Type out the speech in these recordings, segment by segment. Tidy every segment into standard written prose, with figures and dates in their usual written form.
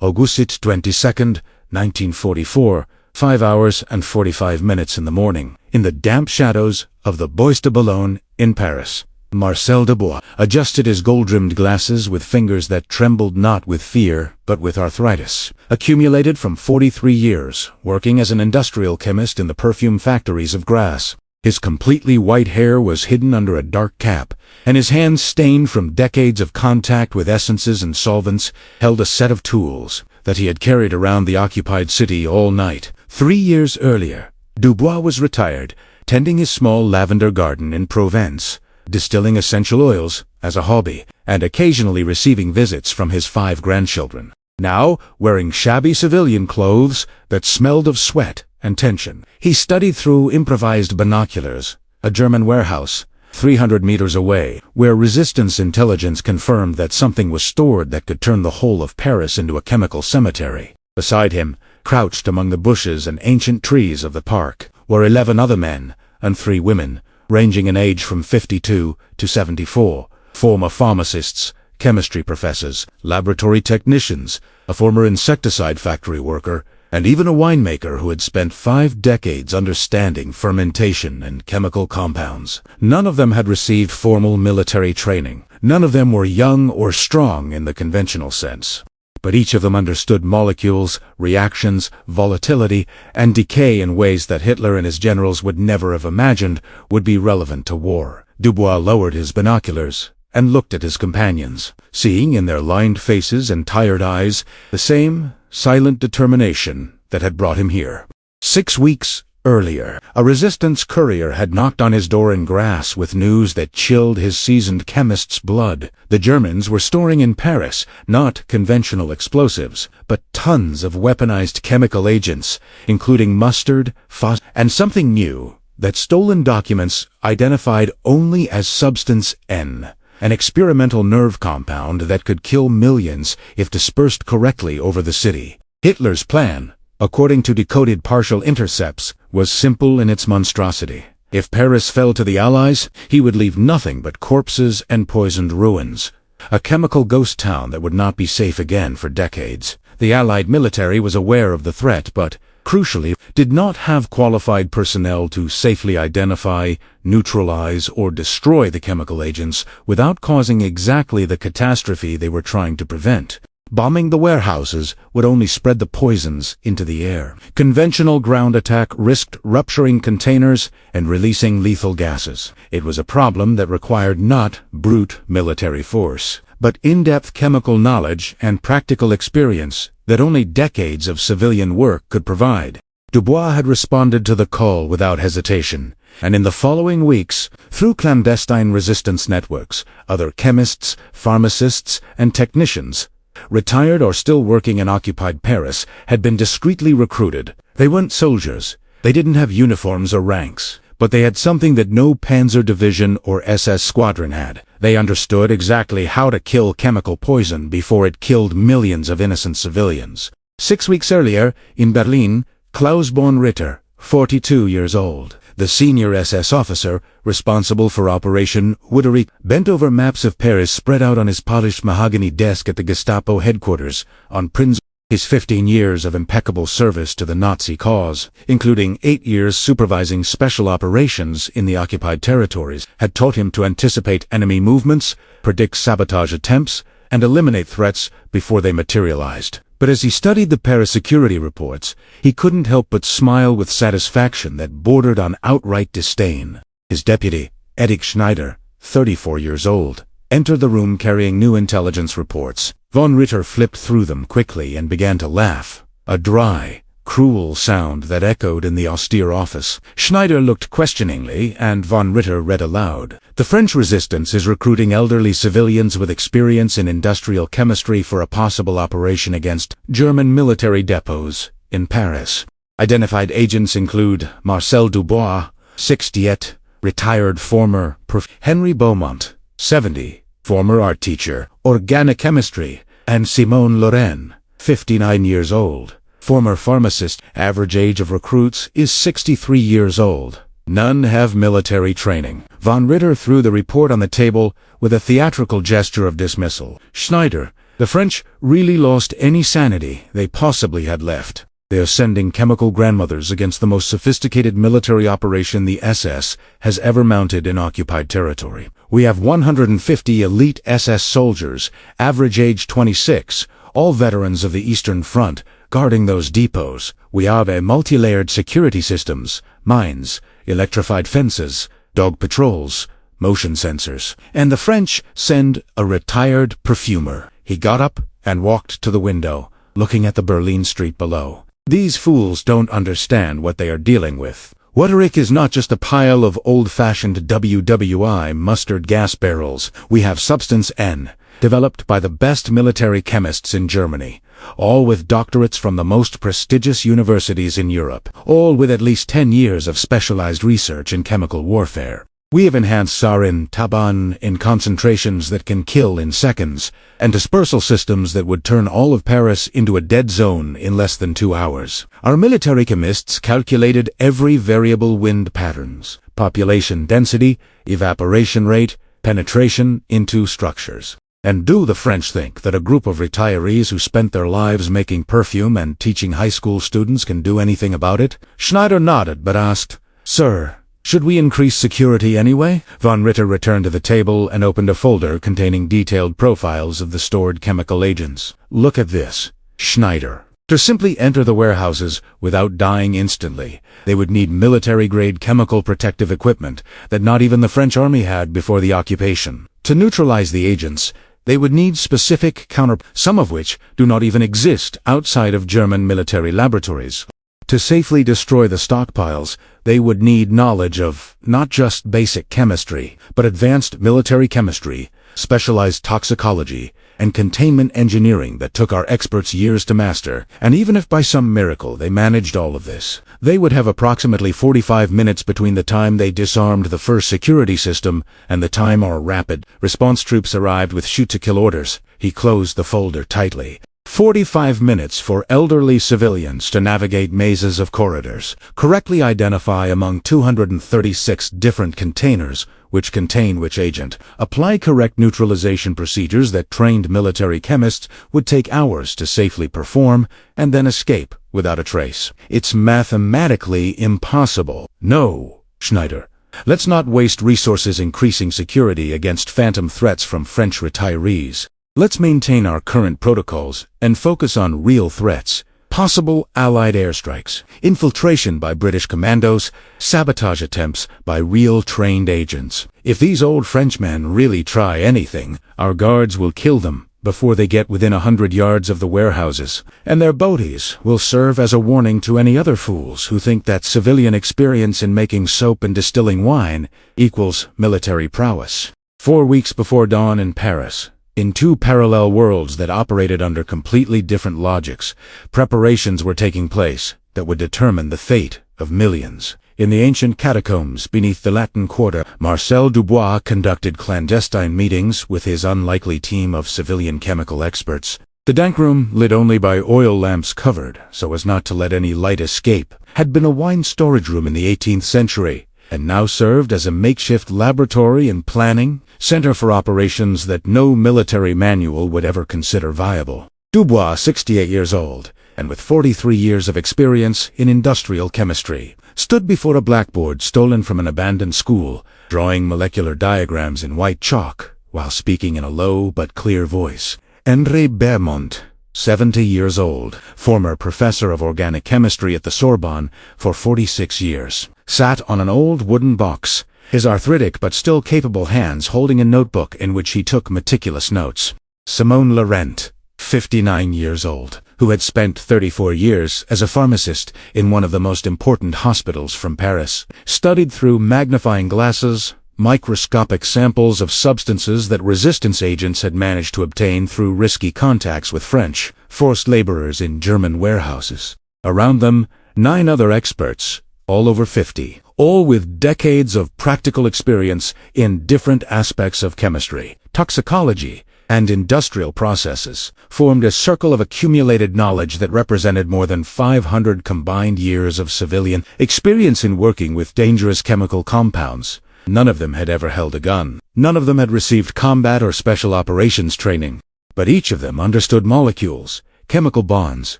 August 22nd, 1944, 5 hours and 45 minutes in the morning, in the damp shadows of the Bois de Boulogne in Paris. Marcel Dubois adjusted his gold-rimmed glasses with fingers that trembled not with fear, but with arthritis, accumulated from 43 years, working as an industrial chemist in the perfume factories of Grasse. His completely white hair was hidden under a dark cap, and his hands, stained from decades of contact with essences and solvents, held a set of tools that he had carried around the occupied city all night. 3 years earlier, Dubois was retired, tending his small lavender garden in Provence, distilling essential oils as a hobby, and occasionally receiving visits from his 5 grandchildren. Now, wearing shabby civilian clothes that smelled of sweat and tension, he studied through improvised binoculars a German warehouse 300 meters away, where resistance intelligence confirmed that something was stored that could turn the whole of Paris into a chemical cemetery. Beside him, crouched among the bushes and ancient trees of the park, were 11 other men and 3 women, ranging in age from 52 to 74, former pharmacists, chemistry professors, laboratory technicians, a former insecticide factory worker, and even a winemaker who had spent 5 decades understanding fermentation and chemical compounds. None of them had received formal military training. None of them were young or strong in the conventional sense. But each of them understood molecules, reactions, volatility, and decay in ways that Hitler and his generals would never have imagined would be relevant to war. Dubois lowered his binoculars and looked at his companions, seeing in their lined faces and tired eyes the same silent determination that had brought him here. 6 weeks earlier, a resistance courier had knocked on his door in Grasse with news that chilled his seasoned chemist's blood. The Germans were storing in Paris not conventional explosives, but tons of weaponized chemical agents, including mustard, phosphorus, and something new that stolen documents identified only as Substance N, an experimental nerve compound that could kill millions if dispersed correctly over the city. Hitler's plan, according to decoded partial intercepts, was simple in its monstrosity. If Paris fell to the Allies, he would leave nothing but corpses and poisoned ruins. A chemical ghost town that would not be safe again for decades. The Allied military was aware of the threat, but, crucially, did not have qualified personnel to safely identify, neutralize, or destroy the chemical agents without causing exactly the catastrophe they were trying to prevent. Bombing the warehouses would only spread the poisons into the air. Conventional ground attack risked rupturing containers and releasing lethal gases. It was a problem that required not brute military force, but in-depth chemical knowledge and practical experience that only decades of civilian work could provide. Dubois had responded to the call without hesitation, and in the following weeks, through clandestine resistance networks, other chemists, pharmacists, and technicians, retired or still working in occupied Paris, had been discreetly recruited. They weren't soldiers. They didn't have uniforms or ranks, but they had something that no Panzer Division or SS squadron had. They understood exactly how to kill chemical poison before it killed millions of innocent civilians. 6 weeks earlier, in Berlin, Klaus von Ritter, 42 years old, the senior SS officer responsible for Operation Wooderick, bent over maps of Paris spread out on his polished mahogany desk at the Gestapo headquarters on Prinz. His 15 years of impeccable service to the Nazi cause, including 8 years supervising special operations in the occupied territories, had taught him to anticipate enemy movements, predict sabotage attempts, and eliminate threats before they materialized. But as he studied the Paris security reports, he couldn't help but smile with satisfaction that bordered on outright disdain. His deputy, Erich Schneider, 34 years old, entered the room carrying new intelligence reports. Von Ritter flipped through them quickly and began to laugh, a dry, cruel sound that echoed in the austere office. Schneider looked questioningly, and von Ritter read aloud. The French resistance is recruiting elderly civilians with experience in industrial chemistry for a possible operation against German military depots in Paris. Identified agents include Marcel Dubois, 68, retired former Prof. Henry Beaumont, 70, former art teacher, organic chemistry, and Simone Lorraine, 59 years old, former pharmacist. Average age of recruits is 63 years old. None have military training. Von Ritter threw the report on the table with a theatrical gesture of dismissal. Schneider, The French really lost any sanity they possibly had left. They are sending chemical grandmothers against the most sophisticated military operation the SS has ever mounted in occupied territory. We have 150 elite SS soldiers, average age 26, all veterans of the Eastern Front, guarding those depots. We have a multi-layered security systems, mines, electrified fences, dog patrols, motion sensors. And the French send a retired perfumer. He got up and walked to the window, looking at the Berlin street below. These fools don't understand what they are dealing with. Waterick is not just a pile of old-fashioned WWI mustard gas barrels. We have Substance N, developed by the best military chemists in Germany, all with doctorates from the most prestigious universities in Europe, all with at least 10 years of specialized research in chemical warfare. We have enhanced sarin, taban in concentrations that can kill in seconds, and dispersal systems that would turn all of Paris into a dead zone in less than 2 hours. Our military chemists calculated every variable wind patterns, population density, evaporation rate, penetration into structures. And do the French think that a group of retirees who spent their lives making perfume and teaching high school students can do anything about it? Schneider nodded but asked, "Sir, should we increase security anyway?" Von Ritter returned to the table and opened a folder containing detailed profiles of the stored chemical agents. "Look at this, Schneider. To simply enter the warehouses without dying instantly, they would need military-grade chemical protective equipment that not even the French army had before the occupation. To neutralize the agents, they would need specific some of which do not even exist outside of German military laboratories. To safely destroy the stockpiles, they would need knowledge of not just basic chemistry, but advanced military chemistry, specialized toxicology, and containment engineering that took our experts years to master. And even if by some miracle they managed all of this, they would have approximately 45 minutes between the time they disarmed the first security system and the time our rapid response troops arrived with shoot-to-kill orders." He closed the folder tightly. 45 minutes for elderly civilians to navigate mazes of corridors, correctly identify among 236 different containers which contain which agent, apply correct neutralization procedures that trained military chemists would take hours to safely perform, and then escape without a trace. It's mathematically impossible. No, Schneider. Let's not waste resources increasing security against phantom threats from French retirees. Let's maintain our current protocols and focus on real threats. Possible Allied airstrikes, infiltration by British commandos, sabotage attempts by real trained agents. If these old Frenchmen really try anything, our guards will kill them before they get within 100 yards of the warehouses, and their boaties will serve as a warning to any other fools who think that civilian experience in making soap and distilling wine equals military prowess. 4 weeks before dawn in Paris, in two parallel worlds that operated under completely different logics, preparations were taking place that would determine the fate of millions. In the ancient catacombs beneath the Latin Quarter, Marcel Dubois conducted clandestine meetings with his unlikely team of civilian chemical experts. The dank room, lit only by oil lamps covered so as not to let any light escape, had been a wine storage room in the 18th century, and now served as a makeshift laboratory and planning center for operations that no military manual would ever consider viable. Dubois, 68 years old, and with 43 years of experience in industrial chemistry, stood before a blackboard stolen from an abandoned school, drawing molecular diagrams in white chalk, while speaking in a low but clear voice. André Bermont, 70 years old, former professor of organic chemistry at the Sorbonne for 46 years, sat on an old wooden box, his arthritic but still capable hands holding a notebook in which he took meticulous notes. Simone Laurent, 59 years old, who had spent 34 years as a pharmacist in one of the most important hospitals from Paris, studied through magnifying glasses microscopic samples of substances that resistance agents had managed to obtain through risky contacts with French forced laborers in German warehouses. Around them, 9 other experts, all over 50, all with decades of practical experience in different aspects of chemistry, toxicology, and industrial processes, formed a circle of accumulated knowledge that represented more than 500 combined years of civilian experience in working with dangerous chemical compounds. None of them had ever held a gun. None of them had received combat or special operations training. but each of them understood molecules, chemical bonds,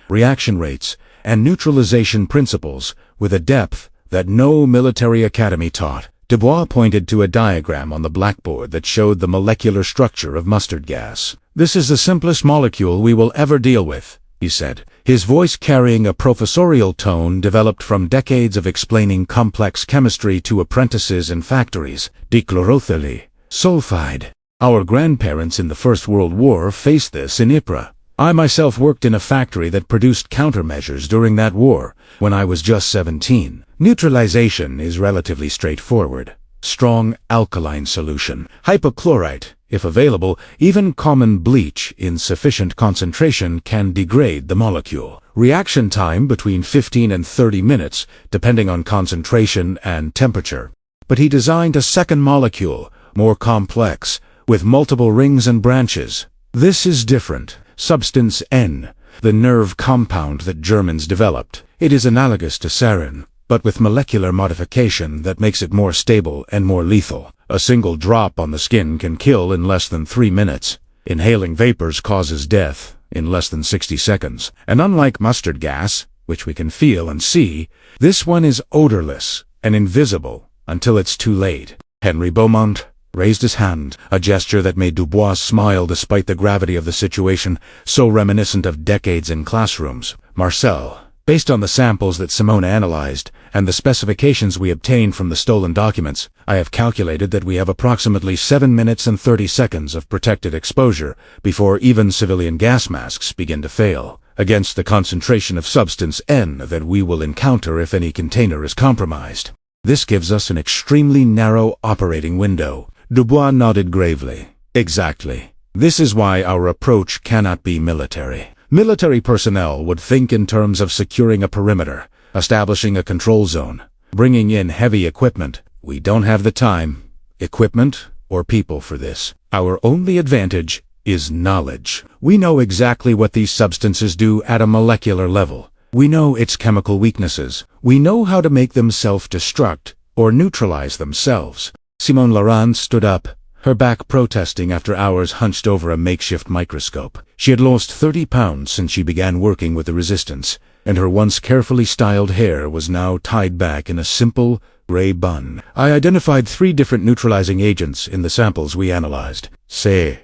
reaction rates, and neutralization principles with a depth that no military academy taught. Dubois pointed to a diagram on the blackboard that showed the molecular structure of mustard gas. "This is the simplest molecule we will ever deal with," he said, his voice carrying a professorial tone developed from decades of explaining complex chemistry to apprentices in factories. Dichlorothiol sulfide. Our grandparents in the First World War faced this in Ypres. I myself worked in a factory that produced countermeasures during that war, when I was just 17. Neutralization is relatively straightforward. Strong alkaline solution, hypochlorite, if available, even common bleach in sufficient concentration can degrade the molecule. Reaction time between 15 and 30 minutes, depending on concentration and temperature. But he designed a second molecule, more complex, with multiple rings and branches. This is different. Substance N, the nerve compound that Germans developed. It is analogous to sarin, but with molecular modification that makes it more stable and more lethal. A single drop on the skin can kill in less than 3 minutes. Inhaling vapors causes death in less than 60 seconds. And unlike mustard gas, which we can feel and see, this one is odorless and invisible until it's too late. Henry Beaumont raised his hand, a gesture that made Dubois smile despite the gravity of the situation, so reminiscent of decades in classrooms. "Marcel, based on the samples that Simone analyzed and the specifications we obtained from the stolen documents, I have calculated that we have approximately 7 minutes and 30 seconds of protected exposure before even civilian gas masks begin to fail, against the concentration of substance N that we will encounter if any container is compromised. This gives us an extremely narrow operating window." Dubois nodded gravely. "Exactly. This is why our approach cannot be military. Military personnel would think in terms of securing a perimeter, establishing a control zone, bringing in heavy equipment. We don't have the time, equipment, or people for this. Our only advantage is knowledge. We know exactly what these substances do at a molecular level. We know its chemical weaknesses. We know how to make them self-destruct or neutralize themselves." Simone Laurent stood up, her back protesting after hours hunched over a makeshift microscope. She had lost 30 pounds since she began working with the resistance, and her once carefully styled hair was now tied back in a simple, gray bun. "I identified 3 different neutralizing agents in the samples we analyzed. Say,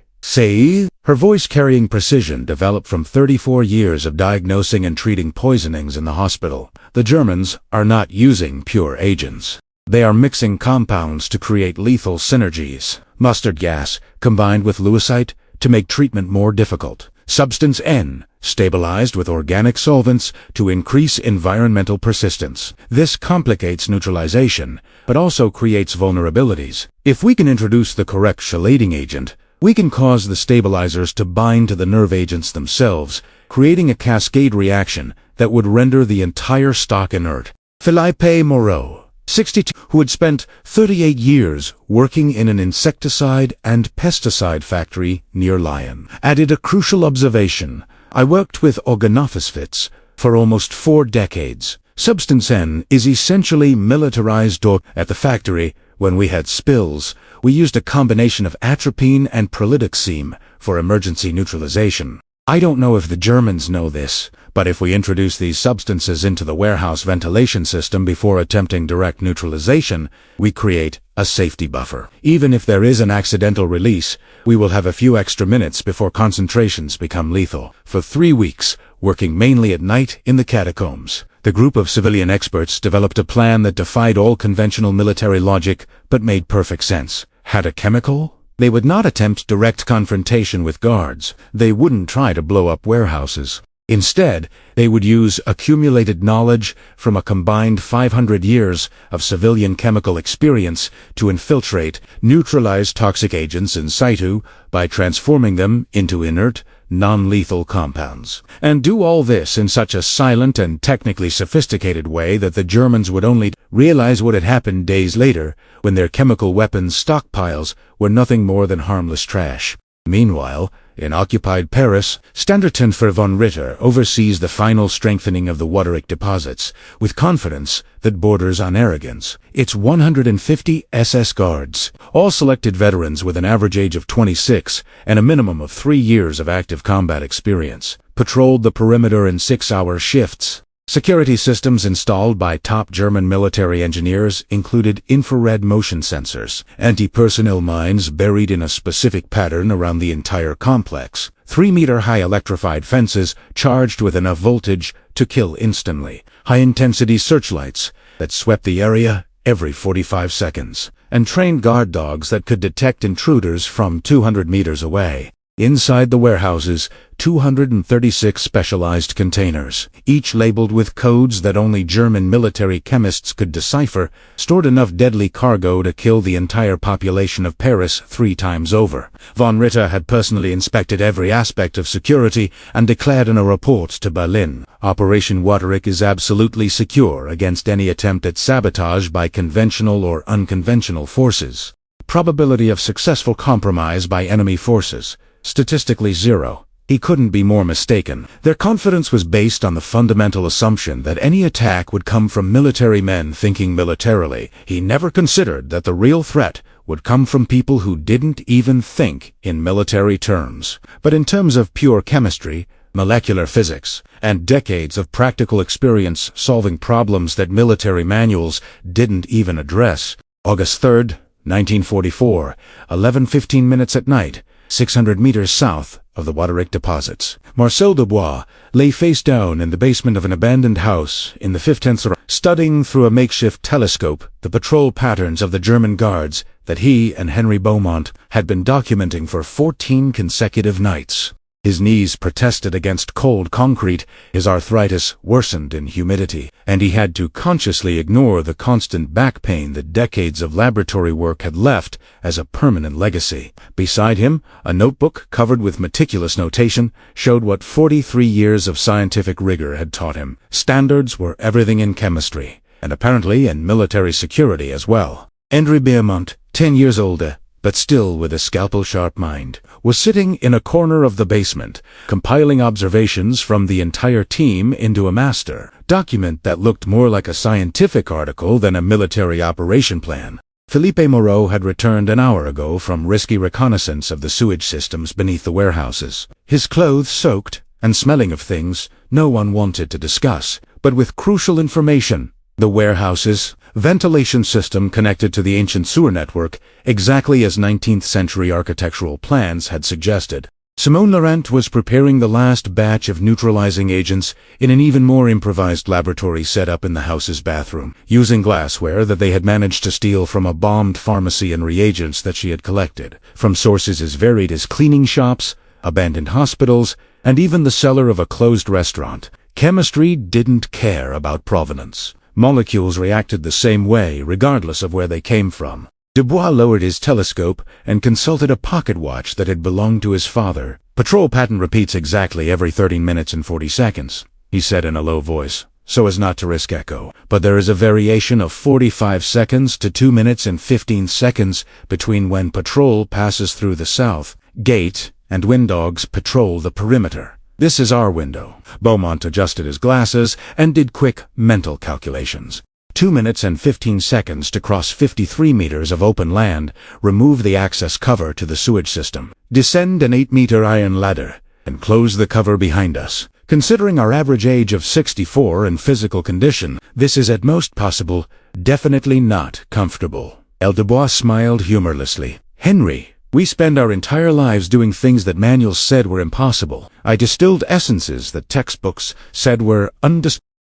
her voice carrying precision developed from 34 years of diagnosing and treating poisonings in the hospital. The Germans are not using pure agents. They are mixing compounds to create lethal synergies. Mustard gas, combined with lewisite, to make treatment more difficult. Substance N, stabilized with organic solvents to increase environmental persistence. This complicates neutralization, but also creates vulnerabilities. If we can introduce the correct chelating agent, we can cause the stabilizers to bind to the nerve agents themselves, creating a cascade reaction that would render the entire stock inert." Philippe Moreau, 62, who had spent 38 years working in an insecticide and pesticide factory near Lyon, added a crucial observation. "I worked with organophosphates for almost 4 decades. Substance N is essentially militarized. At the factory, when we had spills, we used a combination of atropine and prolidoxime for emergency neutralization. I don't know if the Germans know this, but if we introduce these substances into the warehouse ventilation system before attempting direct neutralization, we create a safety buffer. Even if there is an accidental release, we will have a few extra minutes before concentrations become lethal." For 3 weeks, working mainly at night in the catacombs, the group of civilian experts developed a plan that defied all conventional military logic but made perfect sense. Had a chemical? They would not attempt direct confrontation with guards. They wouldn't try to blow up warehouses. Instead, they would use accumulated knowledge from a combined 500 years of civilian chemical experience to infiltrate, neutralize toxic agents in situ by transforming them into inert, non-lethal compounds. And do all this in such a silent and technically sophisticated way that the Germans would only realize what had happened days later, when their chemical weapons stockpiles were nothing more than harmless trash. Meanwhile, in occupied Paris, Standartenfer von Ritter oversees the final strengthening of the Waterick deposits, with confidence that borders on arrogance. Its 150 SS guards, all selected veterans with an average age of 26 and a minimum of 3 years of active combat experience, patrolled the perimeter in 6-hour shifts. Security systems installed by top German military engineers included infrared motion sensors, anti-personnel mines buried in a specific pattern around the entire complex, 3-meter-high electrified fences charged with enough voltage to kill instantly, high-intensity searchlights that swept the area every 45 seconds, and trained guard dogs that could detect intruders from 200 meters away. Inside the warehouses, 236 specialized containers, each labeled with codes that only German military chemists could decipher, stored enough deadly cargo to kill the entire population of Paris 3 times over. Von Ritter had personally inspected every aspect of security and declared in a report to Berlin, Operation Waterick is absolutely secure against any attempt at sabotage by conventional or unconventional forces. Probability of successful compromise by enemy forces, statistically 0. He couldn't be more mistaken. Their confidence was based on the fundamental assumption that any attack would come from military men thinking militarily. He never considered that the real threat would come from people who didn't even think in military terms, but in terms of pure chemistry, molecular physics, and decades of practical experience solving problems that military manuals didn't even address. August 3rd, 1944, 11:15 minutes at night, 600 meters south of the Waterick deposits. Marcel Dubois lay face down in the basement of an abandoned house in the 15th, studying through a makeshift telescope the patrol patterns of the German guards that he and Henry Beaumont had been documenting for 14 consecutive nights. His knees protested against cold concrete, his arthritis worsened in humidity, and he had to consciously ignore the constant back pain that decades of laboratory work had left as a permanent legacy. Beside him, a notebook covered with meticulous notation showed what 43 years of scientific rigor had taught him. Standards were everything in chemistry, and apparently in military security as well. Henry Beaumont, 10 years older, but still with a scalpel-sharp mind, was sitting in a corner of the basement, compiling observations from the entire team into a master document that looked more like a scientific article than a military operation plan. Philippe Moreau had returned an hour ago from risky reconnaissance of the sewage systems beneath the warehouses, his clothes soaked and smelling of things no one wanted to discuss, but with crucial information. The warehouses, ventilation system connected to the ancient sewer network, exactly as 19th century architectural plans had suggested. Simone Laurent was preparing the last batch of neutralizing agents in an even more improvised laboratory set up in the house's bathroom, using glassware that they had managed to steal from a bombed pharmacy and reagents that she had collected, from sources as varied as cleaning shops, abandoned hospitals, and even the cellar of a closed restaurant. Chemistry didn't care about provenance. Molecules reacted the same way, regardless of where they came from. Dubois lowered his telescope and consulted a pocket watch that had belonged to his father. Patrol pattern repeats exactly every 13 minutes and 40 seconds, he said in a low voice, so as not to risk echo. But there is a variation of 45 seconds to 2 minutes and 15 seconds between when patrol passes through the south gate and when dogs patrol the perimeter. This is our window. Beaumont adjusted his glasses and did quick mental calculations. 2 minutes and 15 seconds to cross 53 meters of open land, remove the access cover to the sewage system, descend an 8-meter iron ladder, and close the cover behind us. Considering our average age of 64 and physical condition, this is at most possible, definitely not comfortable. El Dubois smiled humorlessly. Henry, we spend our entire lives doing things that manuals said were impossible. I distilled essences that textbooks said were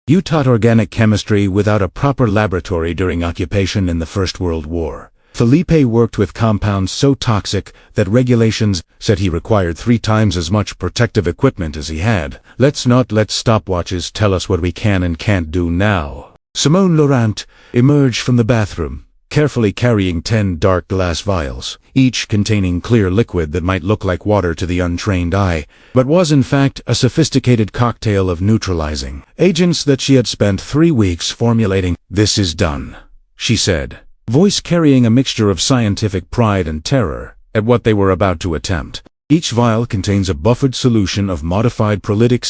You taught organic chemistry without a proper laboratory during occupation in the First World War. Philippe worked with compounds so toxic that regulations said he required 3 times as much protective equipment as he had. Let's not let stopwatches tell us what we can and can't do now. Simone Laurent emerged from the bathroom, carefully carrying 10 dark glass vials, each containing clear liquid that might look like water to the untrained eye, but was in fact a sophisticated cocktail of neutralizing agents that she had spent 3 weeks formulating. This is done, she said, voice carrying a mixture of scientific pride and terror at what they were about to attempt. Each vial contains a buffered solution of modified prolytic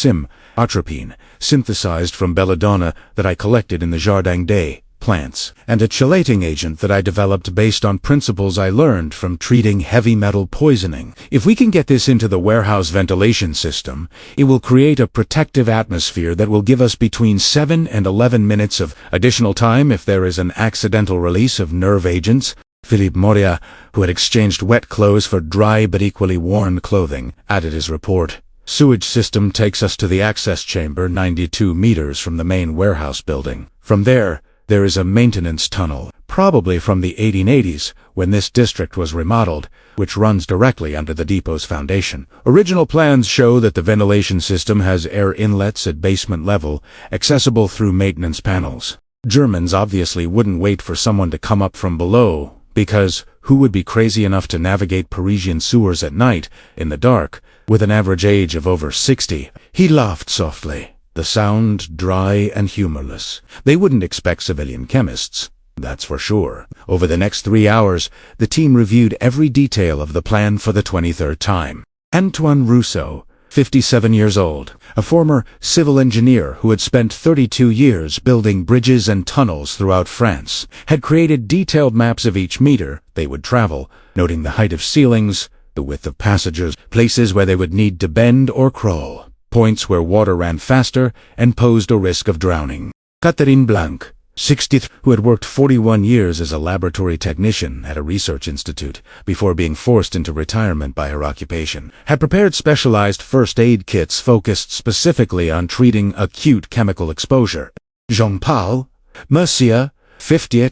atropine, synthesized from belladonna that I collected in the Jardin des plants, and a chelating agent that I developed based on principles I learned from treating heavy metal poisoning. If we can get this into the warehouse ventilation system, it will create a protective atmosphere that will give us between 7 and 11 minutes of additional time if there is an accidental release of nerve agents. Philippe Moria, who had exchanged wet clothes for dry but equally worn clothing, added his report. Sewage system takes us to the access chamber 92 meters from the main warehouse building. From there is a maintenance tunnel, probably from the 1880s, when this district was remodeled, which runs directly under the depot's foundation. Original plans show that the ventilation system has air inlets at basement level, accessible through maintenance panels. Germans obviously wouldn't wait for someone to come up from below, because who would be crazy enough to navigate Parisian sewers at night, in the dark, with an average age of over 60? He laughed softly, the sound dry and humorless. They wouldn't expect civilian chemists, that's for sure. Over the next 3 hours, the team reviewed every detail of the plan for the 23rd time. Antoine Rousseau, 57 years old, a former civil engineer who had spent 32 years building bridges and tunnels throughout France, had created detailed maps of each meter they would travel, noting the height of ceilings, the width of passages, places where they would need to bend or crawl, points where water ran faster and posed a risk of drowning. Catherine Blanc, 60, who had worked 41 years as a laboratory technician at a research institute before being forced into retirement by her occupation, had prepared specialized first aid kits focused specifically on treating acute chemical exposure. Jean-Paul Mercier, 50,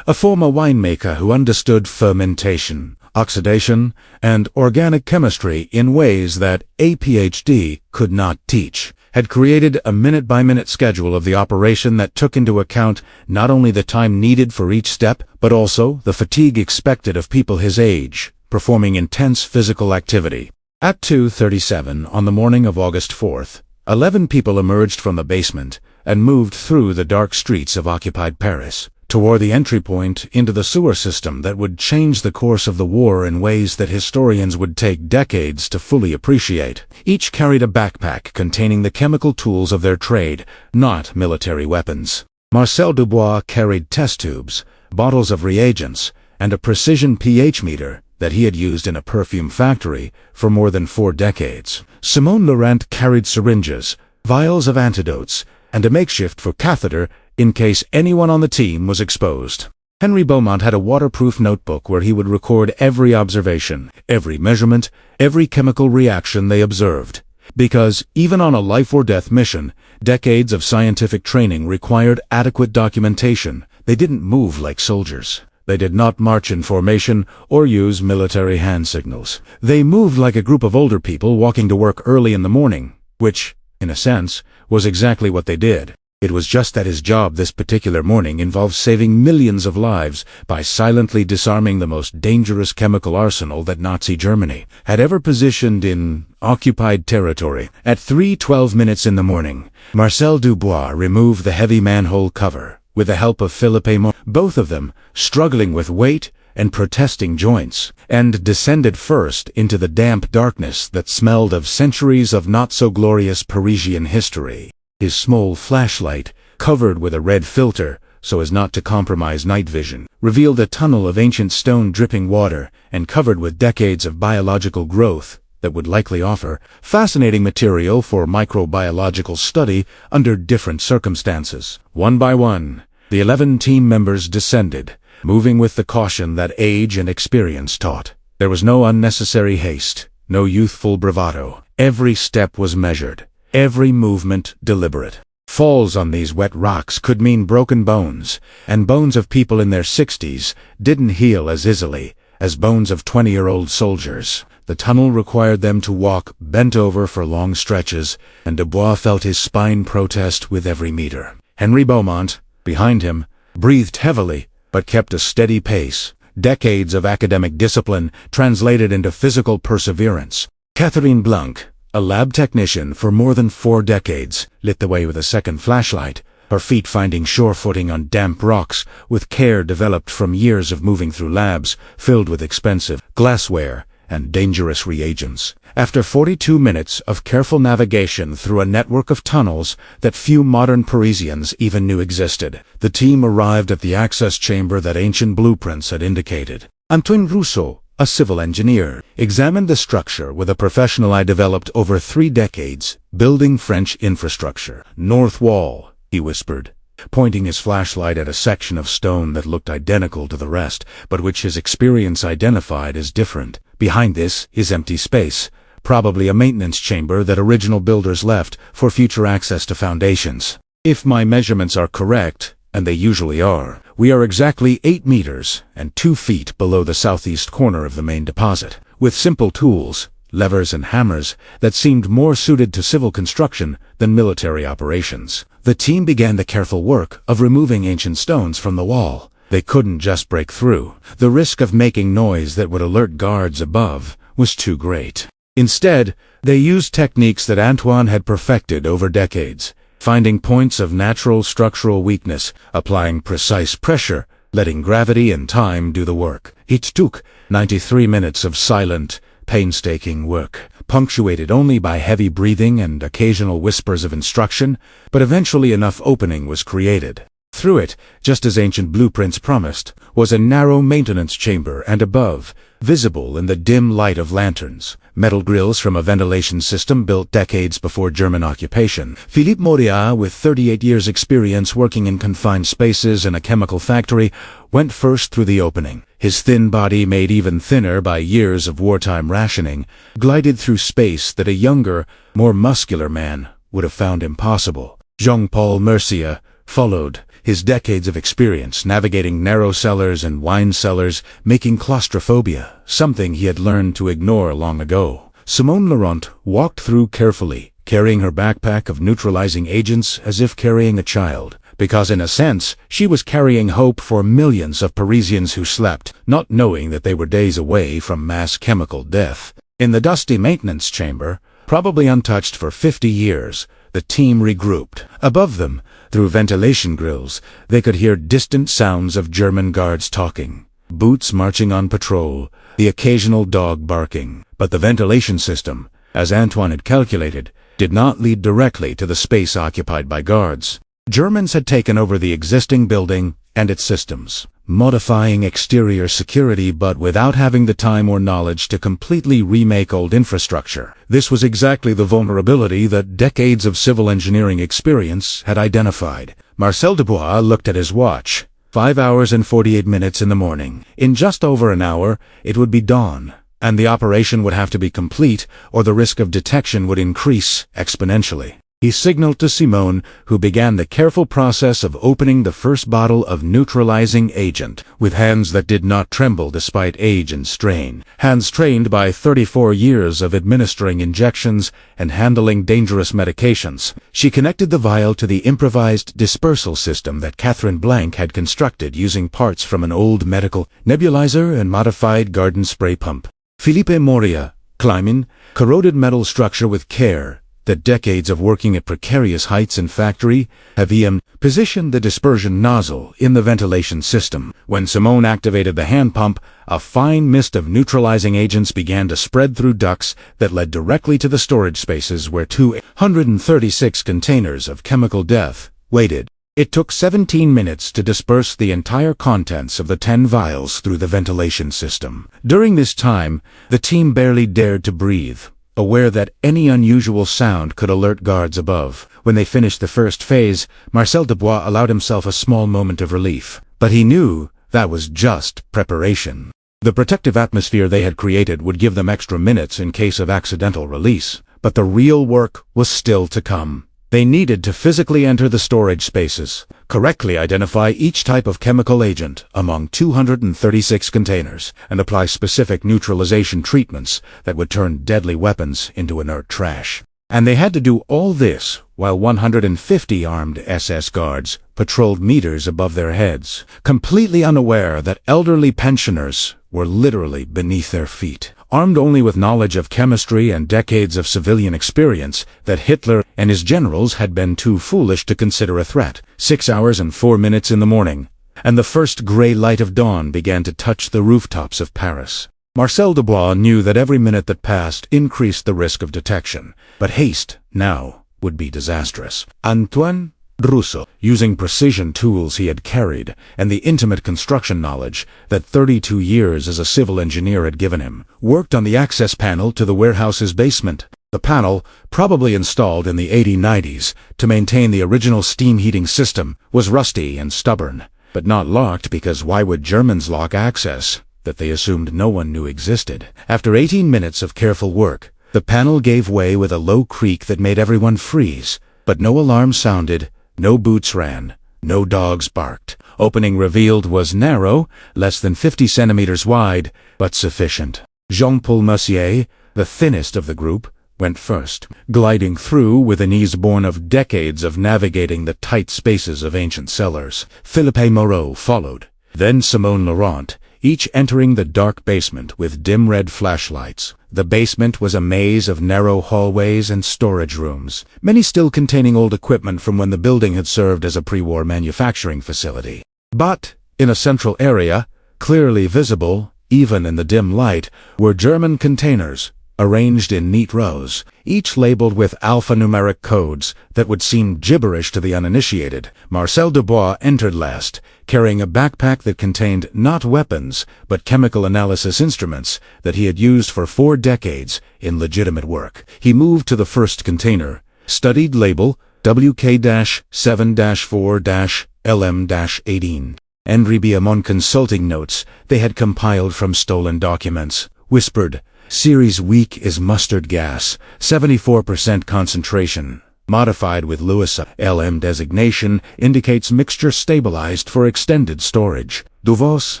a former winemaker who understood fermentation, oxidation, and organic chemistry in ways that a PhD could not teach, had created a minute-by-minute schedule of the operation that took into account not only the time needed for each step, but also the fatigue expected of people his age, performing intense physical activity. At 2:37 on the morning of August 4th, 11 people emerged from the basement and moved through the dark streets of occupied Paris, toward the entry point into the sewer system that would change the course of the war in ways that historians would take decades to fully appreciate. Each carried a backpack containing the chemical tools of their trade, not military weapons. Marcel Dubois carried test tubes, bottles of reagents, and a precision pH meter that he had used in a perfume factory for more than 4 decades. Simone Laurent carried syringes, vials of antidotes, and a makeshift for catheter in case anyone on the team was exposed. Henry Beaumont had a waterproof notebook where he would record every observation, every measurement, every chemical reaction they observed. Because, even on a life-or-death mission, decades of scientific training required adequate documentation. They didn't move like soldiers. They did not march in formation or use military hand signals. They moved like a group of older people walking to work early in the morning, which, in a sense, was exactly what they did. It was just that his job this particular morning involved saving millions of lives by silently disarming the most dangerous chemical arsenal that Nazi Germany had ever positioned in occupied territory. At 3:12 minutes in the morning, Marcel Dubois removed the heavy manhole cover with the help of Philippe Moore, both of them struggling with weight and protesting joints, and descended first into the damp darkness that smelled of centuries of not-so-glorious Parisian history. His small flashlight, covered with a red filter so as not to compromise night vision, revealed a tunnel of ancient stone dripping water and covered with decades of biological growth that would likely offer fascinating material for microbiological study under different circumstances. One by one, the 11 team members descended, moving with the caution that age and experience taught. There was no unnecessary haste, no youthful bravado. Every step was measured. Every movement deliberate. Falls on these wet rocks could mean broken bones, and bones of people in their 60s didn't heal as easily as bones of 20-year-old soldiers. The tunnel required them to walk bent over for long stretches, and Dubois felt his spine protest with every meter. Henry Beaumont, behind him, breathed heavily, but kept a steady pace. Decades of academic discipline translated into physical perseverance. Catherine Blanc, a lab technician for more than 4 decades, lit the way with a second flashlight, her feet finding sure footing on damp rocks with care developed from years of moving through labs filled with expensive glassware and dangerous reagents. After 42 minutes of careful navigation through a network of tunnels that few modern Parisians even knew existed, the team arrived at the access chamber that ancient blueprints had indicated. Antoine Rousseau, a civil engineer, examined the structure with a professional eye developed over 3 decades, building French infrastructure. "North wall," he whispered, pointing his flashlight at a section of stone that looked identical to the rest, but which his experience identified as different. "Behind this is empty space, probably a maintenance chamber that original builders left for future access to foundations. If my measurements are correct, and they usually are, we are exactly 8 meters and 2 feet below the southeast corner of the main deposit." With simple tools, levers and hammers that seemed more suited to civil construction than military operations, the team began the careful work of removing ancient stones from the wall. They couldn't just break through. The risk of making noise that would alert guards above was too great. Instead, they used techniques that Antoine had perfected over decades, finding points of natural structural weakness, applying precise pressure, letting gravity and time do the work. It took 93 minutes of silent, painstaking work, punctuated only by heavy breathing and occasional whispers of instruction, but eventually enough opening was created. Through it, just as ancient blueprints promised, was a narrow maintenance chamber, and above, visible in the dim light of lanterns, metal grills from a ventilation system built decades before German occupation. Philippe Moriat, with 38 years' experience working in confined spaces in a chemical factory, went first through the opening. His thin body, made even thinner by years of wartime rationing, glided through space that a younger, more muscular man would have found impossible. Jean-Paul Mercier followed, his decades of experience navigating narrow cellars and wine cellars, making claustrophobia something he had learned to ignore long ago. Simone Laurent walked through carefully, carrying her backpack of neutralizing agents as if carrying a child, because in a sense she was carrying hope for millions of Parisians who slept, not knowing that they were days away from mass chemical death. In the dusty maintenance chamber, probably untouched for 50 years, the team regrouped. Above them, through ventilation grills, they could hear distant sounds of German guards talking, boots marching on patrol, the occasional dog barking. But the ventilation system, as Antoine had calculated, did not lead directly to the space occupied by guards. Germans had taken over the existing building and its systems, modifying exterior security but without having the time or knowledge to completely remake old infrastructure. This was exactly the vulnerability that decades of civil engineering experience had identified. Marcel Dubois looked at his watch. 5 hours and 48 minutes in the morning. In just over an hour, it would be dawn, and the operation would have to be complete, or the risk of detection would increase exponentially. He signaled to Simone, who began the careful process of opening the first bottle of neutralizing agent, with hands that did not tremble despite age and strain, hands trained by 34 years of administering injections and handling dangerous medications. She connected the vial to the improvised dispersal system that Catherine Blanc had constructed using parts from an old medical nebulizer and modified garden spray pump. Philippe Moriat, climbing, corroded metal structure with care, that decades of working at precarious heights in factory have positioned the dispersion nozzle in the ventilation system. When Simone activated the hand pump, a fine mist of neutralizing agents began to spread through ducts that led directly to the storage spaces where 236 containers of chemical death waited. It took 17 minutes to disperse the entire contents of the 10 vials through the ventilation system. During this time, the team barely dared to breathe, aware that any unusual sound could alert guards above. When they finished the first phase, Marcel Dubois allowed himself a small moment of relief. But he knew that was just preparation. The protective atmosphere they had created would give them extra minutes in case of accidental release. But the real work was still to come. They needed to physically enter the storage spaces, correctly identify each type of chemical agent among 236 containers, and apply specific neutralization treatments that would turn deadly weapons into inert trash. And they had to do all this while 150 armed SS guards patrolled meters above their heads, completely unaware that elderly pensioners were literally beneath their feet. Armed only with knowledge of chemistry and decades of civilian experience that Hitler and his generals had been too foolish to consider a threat. 6 hours and 4 minutes in the morning, and the first gray light of dawn began to touch the rooftops of Paris. Marcel Dubois knew that every minute that passed increased the risk of detection, but haste, now, would be disastrous. Antoine Rousseau, using precision tools he had carried and the intimate construction knowledge that 32 years as a civil engineer had given him, worked on the access panel to the warehouse's basement. The panel, probably installed in the 1890s to maintain the original steam heating system, was rusty and stubborn, but not locked because why would Germans lock access that they assumed no one knew existed? After 18 minutes of careful work, the panel gave way with a low creak that made everyone freeze, but no alarm sounded. No boots ran, no dogs barked. Opening revealed was narrow, less than 50 centimeters wide, but sufficient. Jean-Paul Mercier, the thinnest of the group, went first, gliding through with an ease born of decades of navigating the tight spaces of ancient cellars. Philippe Moreau followed, then Simone Laurent, each entering the dark basement with dim red flashlights. The basement was a maze of narrow hallways and storage rooms, many still containing old equipment from when the building had served as a pre-war manufacturing facility. But, in a central area, clearly visible, even in the dim light, were German containers, arranged in neat rows, each labeled with alphanumeric codes that would seem gibberish to the uninitiated. Marcel Dubois entered last, carrying a backpack that contained not weapons, but chemical analysis instruments that he had used for 4 decades in legitimate work. He moved to the first container, studied label WK-7-4-LM-18. Henri Biamon consulting notes they had compiled from stolen documents, whispered, "Series weak is mustard gas, 74% concentration. Modified with Lewis LM designation indicates mixture stabilized for extended storage." Dubois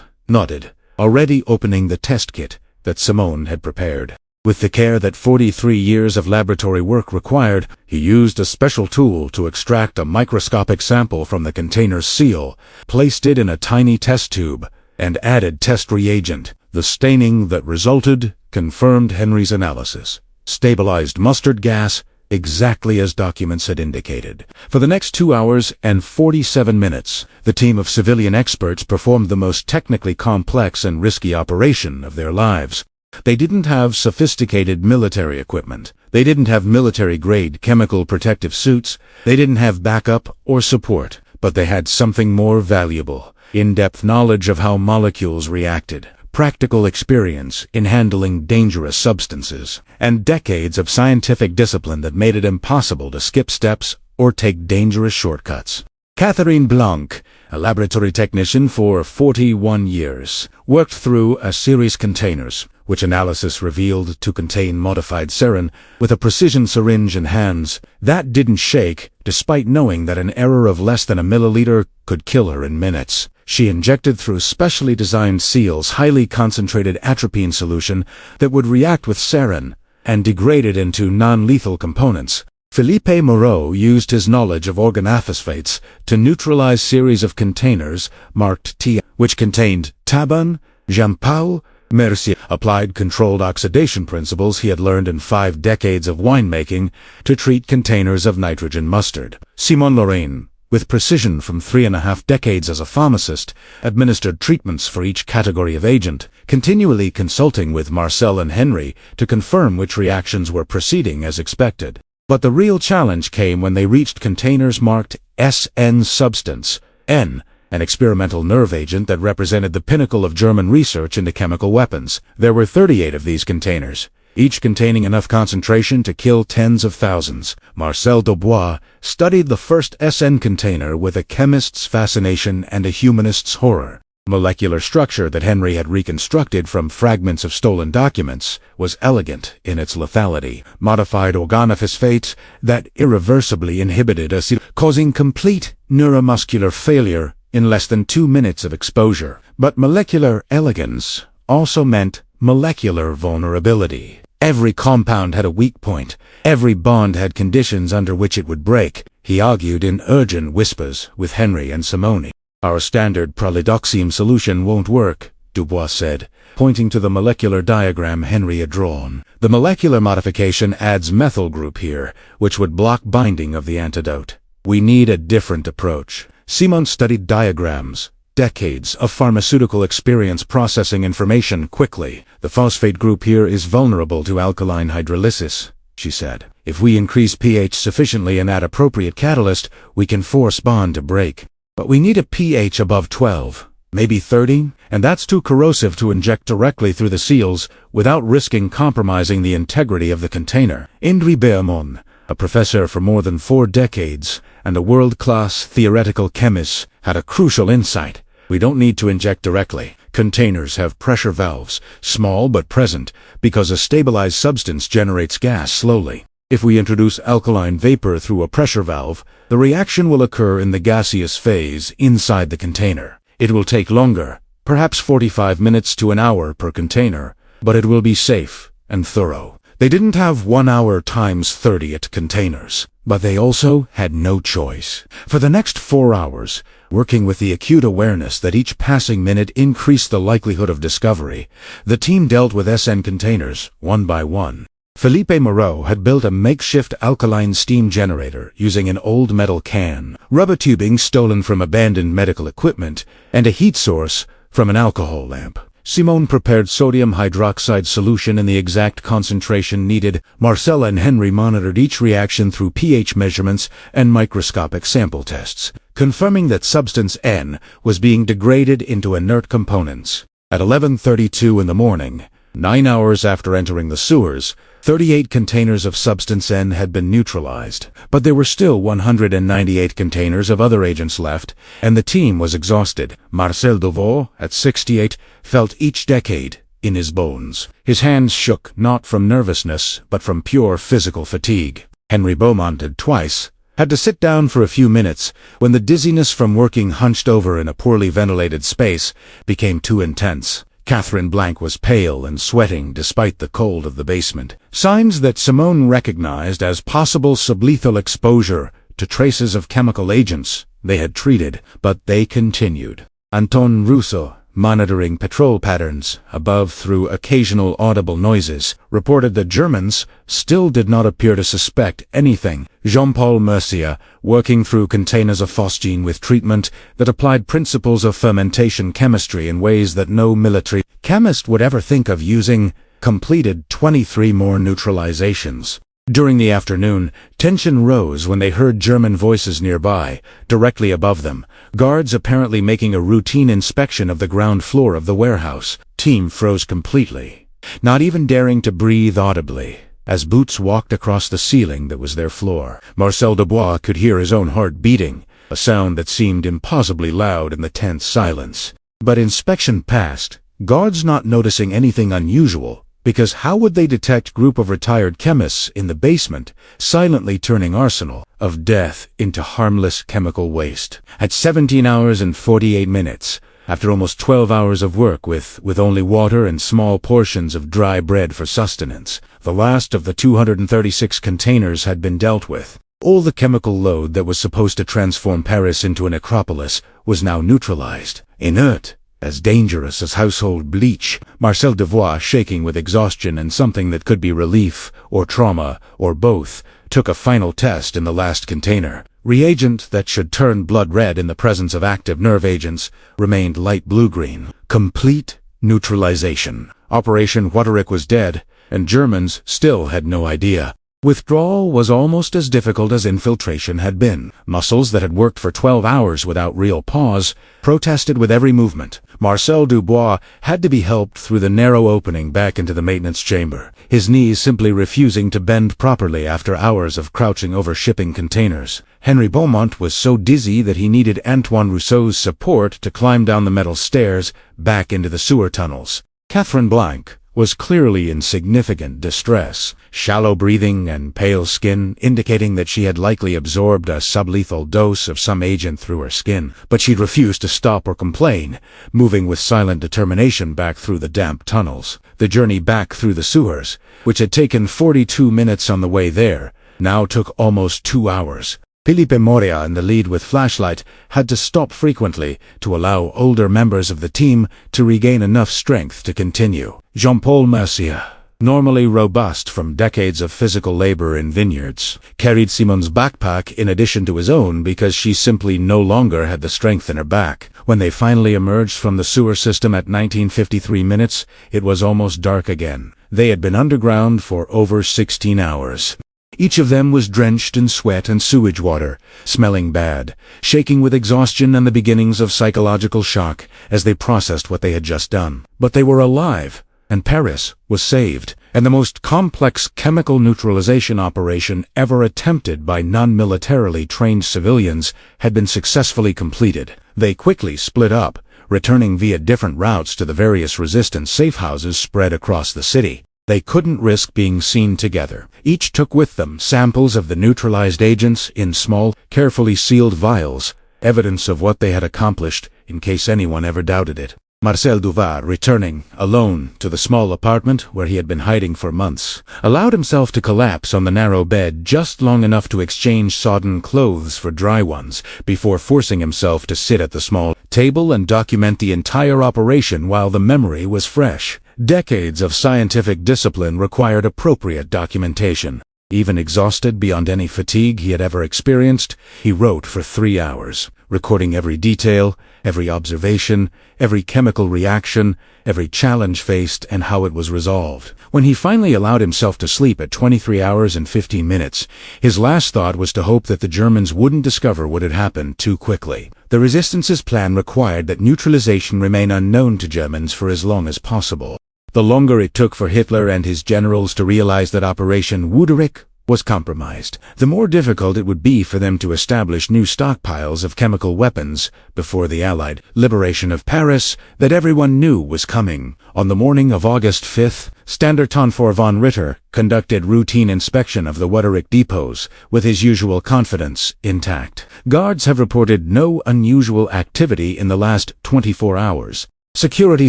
nodded, already opening the test kit that Simone had prepared. With the care that 43 years of laboratory work required, he used a special tool to extract a microscopic sample from the container's seal, placed it in a tiny test tube, and added test reagent. The staining that resulted confirmed Henry's analysis. Stabilized mustard gas, exactly as documents had indicated. For the next 2 hours and 47 minutes, the team of civilian experts performed the most technically complex and risky operation of their lives. They didn't have sophisticated military equipment. They didn't have military-grade chemical protective suits. They didn't have backup or support. But they had something more valuable: in-depth knowledge of how molecules reacted, practical experience in handling dangerous substances, and decades of scientific discipline that made it impossible to skip steps or take dangerous shortcuts. Catherine Blanc, a laboratory technician for 41 years, worked through a series containers, which analysis revealed to contain modified sarin, with a precision syringe in hands that didn't shake, despite knowing that an error of less than a milliliter could kill her in minutes. She injected through specially designed seals highly concentrated atropine solution that would react with sarin and degrade it into non-lethal components. Philippe Moreau used his knowledge of organophosphates to neutralize series of containers marked T, which contained Taban. Jean-Paul Mercier applied controlled oxidation principles he had learned in 5 decades of winemaking to treat containers of nitrogen mustard. Simon Lorraine, with precision from 3.5 decades as a pharmacist, administered treatments for each category of agent, continually consulting with Marcel and Henry to confirm which reactions were proceeding as expected. But the real challenge came when they reached containers marked SN substance, N, an experimental nerve agent that represented the pinnacle of German research into chemical weapons. There were 38 of these containers, each containing enough concentration to kill tens of thousands. Marcel Dubois studied the first SN container with a chemist's fascination and a humanist's horror. Molecular structure that Henry had reconstructed from fragments of stolen documents was elegant in its lethality. Modified organophosphates that irreversibly inhibited causing complete neuromuscular failure in less than 2 minutes of exposure. But molecular elegance also meant molecular vulnerability. Every compound had a weak point. Every bond had conditions under which it would break, he argued in urgent whispers with Henry and Simone. "Our standard pralidoxime solution won't work," Dubois said, pointing to the molecular diagram Henry had drawn. "The molecular modification adds methyl group here, which would block binding of the antidote. We need a different approach." Simon studied diagrams, decades of pharmaceutical experience processing information quickly. The phosphate group here is vulnerable to alkaline hydrolysis, she said. If we increase pH sufficiently and add appropriate catalyst, we can force bond to break. But we need a pH above 12, maybe 30, and that's too corrosive to inject directly through the seals without risking compromising the integrity of the container. Indri Beamon, a professor for more than 4 decades and a world-class theoretical chemist, had a crucial insight. We don't need to inject directly. Containers have pressure valves, small but present, because a stabilized substance generates gas slowly. If we introduce alkaline vapor through a pressure valve, the reaction will occur in the gaseous phase inside the container. It will take longer, perhaps 45 minutes to an hour per container, but it will be safe and thorough. They didn't have 1 hour times 30 containers, but they also had no choice. For the next 4 hours, working with the acute awareness that each passing minute increased the likelihood of discovery, the team dealt with SN containers one by one. Felipe Moreau had built a makeshift alkaline steam generator using an old metal can, rubber tubing stolen from abandoned medical equipment, and a heat source from an alcohol lamp. Simone prepared sodium hydroxide solution in the exact concentration needed. Marcella and Henry monitored each reaction through pH measurements and microscopic sample tests, confirming that substance N was being degraded into inert components. At 11:32 in the morning, 9 hours after entering the sewers, 38 containers of substance N had been neutralized, but there were still 198 containers of other agents left, and the team was exhausted. Marcel Devaux, at 68, felt each decade in his bones. His hands shook not from nervousness, but from pure physical fatigue. Henry Beaumont had twice had to sit down for a few minutes when the dizziness from working hunched over in a poorly ventilated space became too intense. Catherine Blank was pale and sweating despite the cold of the basement. Signs that Simone recognized as possible sublethal exposure to traces of chemical agents they had treated, but they continued. Anton Rousseau, monitoring patrol patterns above through occasional audible noises, reported that Germans still did not appear to suspect anything. Jean-Paul Mercier, working through containers of phosgene with treatment that applied principles of fermentation chemistry in ways that no military chemist would ever think of using, completed 23 more neutralizations. During the afternoon, tension rose when they heard German voices nearby, directly above them, guards apparently making a routine inspection of the ground floor of the warehouse. Team froze completely, not even daring to breathe audibly, as boots walked across the ceiling that was their floor. Marcel Dubois could hear his own heart beating, a sound that seemed impossibly loud in the tense silence. But inspection passed, guards not noticing anything unusual, because how would they detect group of retired chemists in the basement, silently turning arsenal of death into harmless chemical waste? At 17 hours and 48 minutes, after almost 12 hours of work with only water and small portions of dry bread for sustenance, the last of the 236 containers had been dealt with. All the chemical load that was supposed to transform Paris into a necropolis was now neutralized, inert, as dangerous as household bleach. Marcel Devaux, shaking with exhaustion and something that could be relief, or trauma, or both, took a final test in the last container. Reagent that should turn blood red in the presence of active nerve agents remained light blue-green. Complete neutralization. Operation Whatterick was dead, and Germans still had no idea. Withdrawal was almost as difficult as infiltration had been. Muscles that had worked for 12 hours without real pause protested with every movement. Marcel Dubois had to be helped through the narrow opening back into the maintenance chamber, his knees simply refusing to bend properly after hours of crouching over shipping containers. Henry Beaumont was so dizzy that he needed Antoine Rousseau's support to climb down the metal stairs back into the sewer tunnels. Catherine Blank was clearly in significant distress, shallow breathing and pale skin indicating that she had likely absorbed a sublethal dose of some agent through her skin, but she'd refused to stop or complain, moving with silent determination back through the damp tunnels. The journey back through the sewers, which had taken 42 minutes on the way there, now took almost 2 hours. Philippe Moria, in the lead with flashlight, had to stop frequently to allow older members of the team to regain enough strength to continue. Jean-Paul Mercier, normally robust from decades of physical labor in vineyards, carried Simon's backpack in addition to his own because she simply no longer had the strength in her back. When they finally emerged from the sewer system at 19:53 minutes, it was almost dark again. They had been underground for over 16 hours. Each of them was drenched in sweat and sewage water, smelling bad, shaking with exhaustion and the beginnings of psychological shock as they processed what they had just done. But they were alive, and Paris was saved, and the most complex chemical neutralization operation ever attempted by non-militarily trained civilians had been successfully completed. They quickly split up, returning via different routes to the various resistance safe houses spread across the city. They couldn't risk being seen together. Each took with them samples of the neutralized agents in small, carefully sealed vials, evidence of what they had accomplished in case anyone ever doubted it. Marcel Duvar, returning, alone, to the small apartment where he had been hiding for months, allowed himself to collapse on the narrow bed just long enough to exchange sodden clothes for dry ones, before forcing himself to sit at the small table and document the entire operation while the memory was fresh. Decades of scientific discipline required appropriate documentation. Even exhausted beyond any fatigue he had ever experienced, he wrote for 3 hours, recording every detail, every observation, every chemical reaction, every challenge faced, and how it was resolved. When he finally allowed himself to sleep at 23 hours and 15 minutes, his last thought was to hope that the Germans wouldn't discover what had happened too quickly. The Resistance's plan required that neutralization remain unknown to Germans for as long as possible. The longer it took for Hitler and his generals to realize that Operation Wuderich was compromised, the more difficult it would be for them to establish new stockpiles of chemical weapons before the Allied liberation of Paris that everyone knew was coming. On the morning of August 5th, Standartonfor von Ritter conducted routine inspection of the Wuderich depots with his usual confidence intact. Guards have reported no unusual activity in the last 24 hours. Security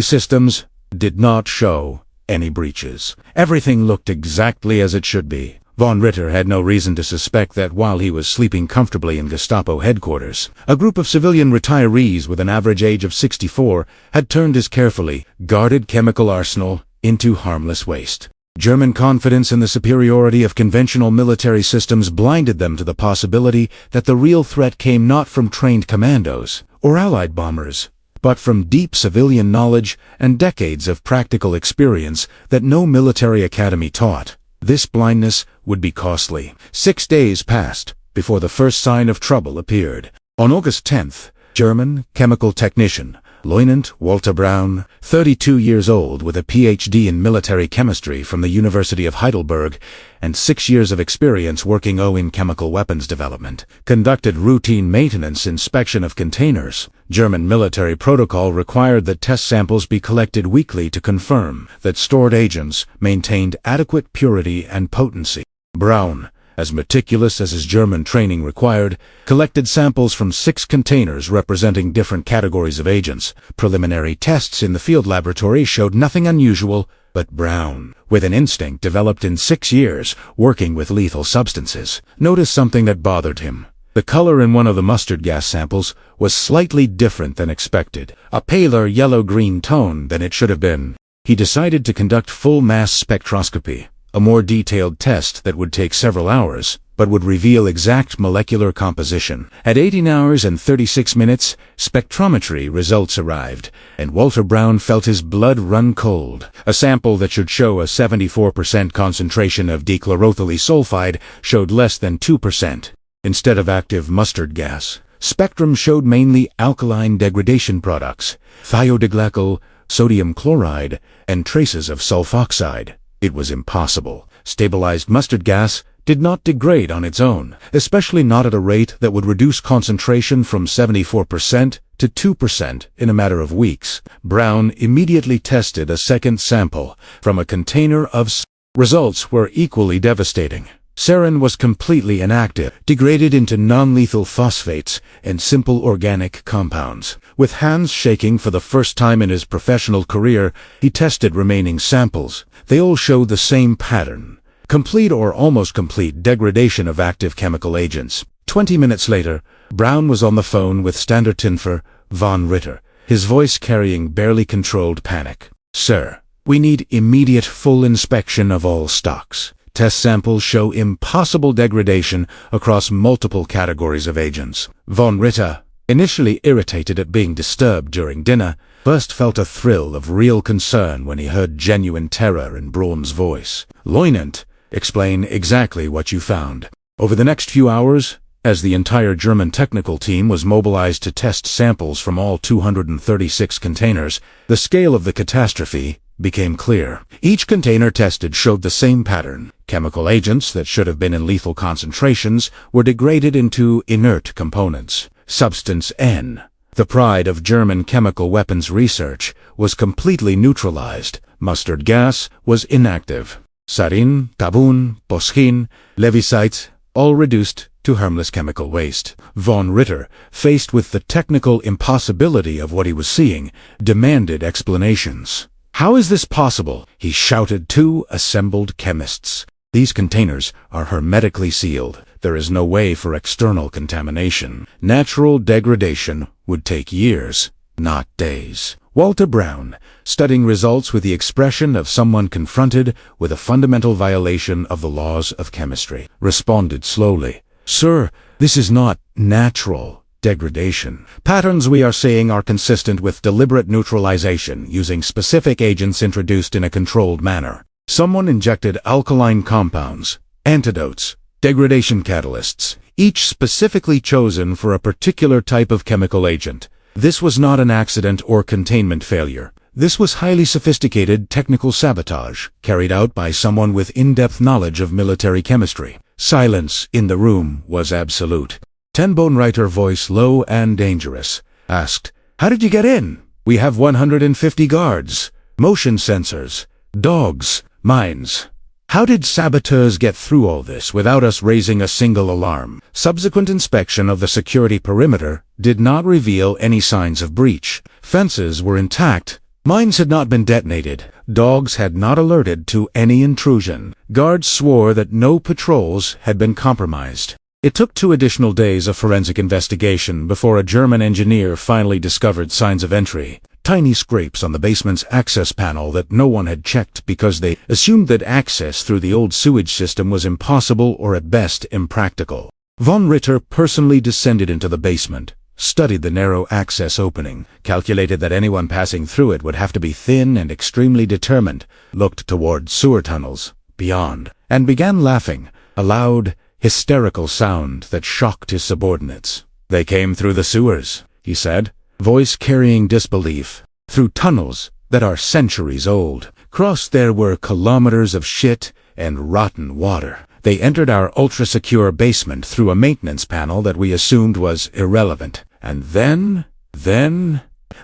systems did not show any breaches. Everything looked exactly as it should be. Von Ritter had no reason to suspect that while he was sleeping comfortably in Gestapo headquarters, a group of civilian retirees with an average age of 64 had turned his carefully guarded chemical arsenal into harmless waste. German confidence in the superiority of conventional military systems blinded them to the possibility that the real threat came not from trained commandos or Allied bombers, but from deep civilian knowledge and decades of practical experience that no military academy taught. This blindness would be costly. 6 days passed before the first sign of trouble appeared. On August 10th, German chemical technician Lieutenant Walter Braun, 32 years old with a PhD in military chemistry from the University of Heidelberg and 6 years of experience working in chemical weapons development, conducted routine maintenance inspection of containers. German military protocol required that test samples be collected weekly to confirm that stored agents maintained adequate purity and potency. Braun, as meticulous as his German training required, collected samples from 6 containers representing different categories of agents. Preliminary tests in the field laboratory showed nothing unusual, but Braun, with an instinct developed in 6 years working with lethal substances, noticed something that bothered him. The color in one of the mustard gas samples was slightly different than expected, a paler yellow-green tone than it should have been. He decided to conduct full-mass spectroscopy, a more detailed test that would take several hours, but would reveal exact molecular composition. At 18 hours and 36 minutes, spectrometry results arrived, and Walter Braun felt his blood run cold. A sample that should show a 74% concentration of dichlorothiol sulfide showed less than 2%. Instead of active mustard gas, spectrum showed mainly alkaline degradation products, thiodeglycol, sodium chloride, and traces of sulfoxide. It was impossible. Stabilized mustard gas did not degrade on its own, especially not at a rate that would reduce concentration from 74% to 2% in a matter of weeks. Braun immediately tested a second sample from a container of results were equally devastating. Sarin was completely inactive, degraded into non-lethal phosphates and simple organic compounds. With hands shaking for the first time in his professional career, he tested remaining samples. They all showed the same pattern: complete or almost complete degradation of active chemical agents. 20 minutes later, Braun was on the phone with Standartonfor von Ritter, his voice carrying barely controlled panic. "Sir, We need immediate full inspection of all stocks. Test samples show impossible degradation across multiple categories of agents. Von Ritter, initially irritated at being disturbed during dinner, first felt a thrill of real concern when he heard genuine terror in Braun's voice. Leutnant, explain exactly what you found. Over the next few hours, as the entire German technical team was mobilized to test samples from all 236 containers, the scale of the catastrophe became clear. Each container tested showed the same pattern. Chemical agents that should have been in lethal concentrations were degraded into inert components. Substance N, the pride of German chemical weapons research, was completely neutralized. Mustard gas was inactive. Sarin, tabun, boschin, levisite, all reduced to harmless chemical waste. Von Ritter, faced with the technical impossibility of what he was seeing, demanded explanations. "How is this possible?" he shouted to assembled chemists. "These containers are hermetically sealed. There is no way for external contamination. Natural degradation would take years, not days." Walter Braun, studying results with the expression of someone confronted with a fundamental violation of the laws of chemistry, responded slowly, "Sir, this is not natural degradation. Patterns we are seeing are consistent with deliberate neutralization using specific agents introduced in a controlled manner. Someone injected alkaline compounds, antidotes, degradation catalysts, each specifically chosen for a particular type of chemical agent. This was not an accident or containment failure. This was highly sophisticated technical sabotage, carried out by someone with in-depth knowledge of military chemistry." Silence in the room was absolute. Ten Bohnreiter, voice low and dangerous, asked, "How did you get in? We have 150 guards, motion sensors, dogs, mines. How did saboteurs get through all this without us raising a single alarm?" Subsequent inspection of the security perimeter did not reveal any signs of breach. Fences were intact. Mines had not been detonated. Dogs had not alerted to any intrusion. Guards swore that no patrols had been compromised. It took 2 additional days of forensic investigation before a German engineer finally discovered signs of entry. Tiny scrapes on the basement's access panel that no one had checked because they assumed that access through the old sewage system was impossible or at best impractical. Von Ritter personally descended into the basement, studied the narrow access opening, calculated that anyone passing through it would have to be thin and extremely determined, looked toward sewer tunnels beyond, and began laughing, a loud, hysterical sound that shocked his subordinates. "They came through the sewers," he said, voice carrying disbelief. "Through tunnels that are centuries old. Crossed there were kilometers of shit and rotten water. They entered our ultra-secure basement through a maintenance panel that we assumed was irrelevant. And then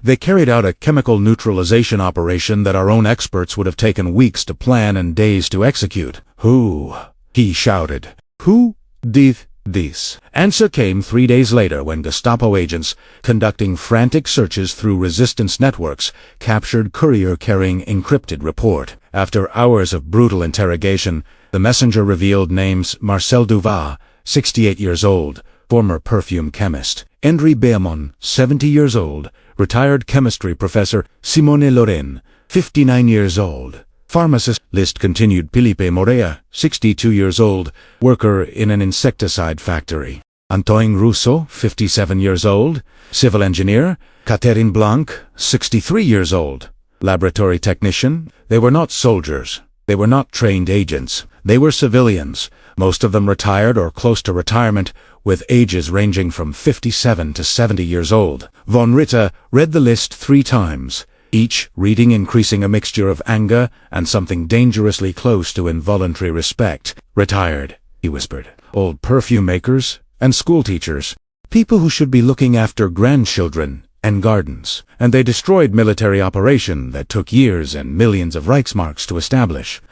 they carried out a chemical neutralization operation that our own experts would have taken weeks to plan and days to execute. Who?" he shouted. "Who did this?" Answer came 3 days later when Gestapo agents, conducting frantic searches through resistance networks, captured courier carrying encrypted report. After hours of brutal interrogation, the messenger revealed names Marcel Duval, 68 years old, former perfume chemist; Henri Beamon, 70 years old, retired chemistry professor; Simone Loren, 59 years old, pharmacist. List continued. Philippe Morea, 62 years old, worker in an insecticide factory; Antoine Rousseau, 57 years old, civil engineer; Catherine Blanc, 63 years old, laboratory technician. They were not soldiers. They were not trained agents. They were civilians, most of them retired or close to retirement, with ages ranging from 57 to 70 years old. Von Ritter read the list 3 times, each reading increasing a mixture of anger and something dangerously close to involuntary respect. "Retired," he whispered. "Old perfume makers and school teachers. People who should be looking after grandchildren and gardens. And they destroyed military operation that took years and millions of Reichsmarks to establish.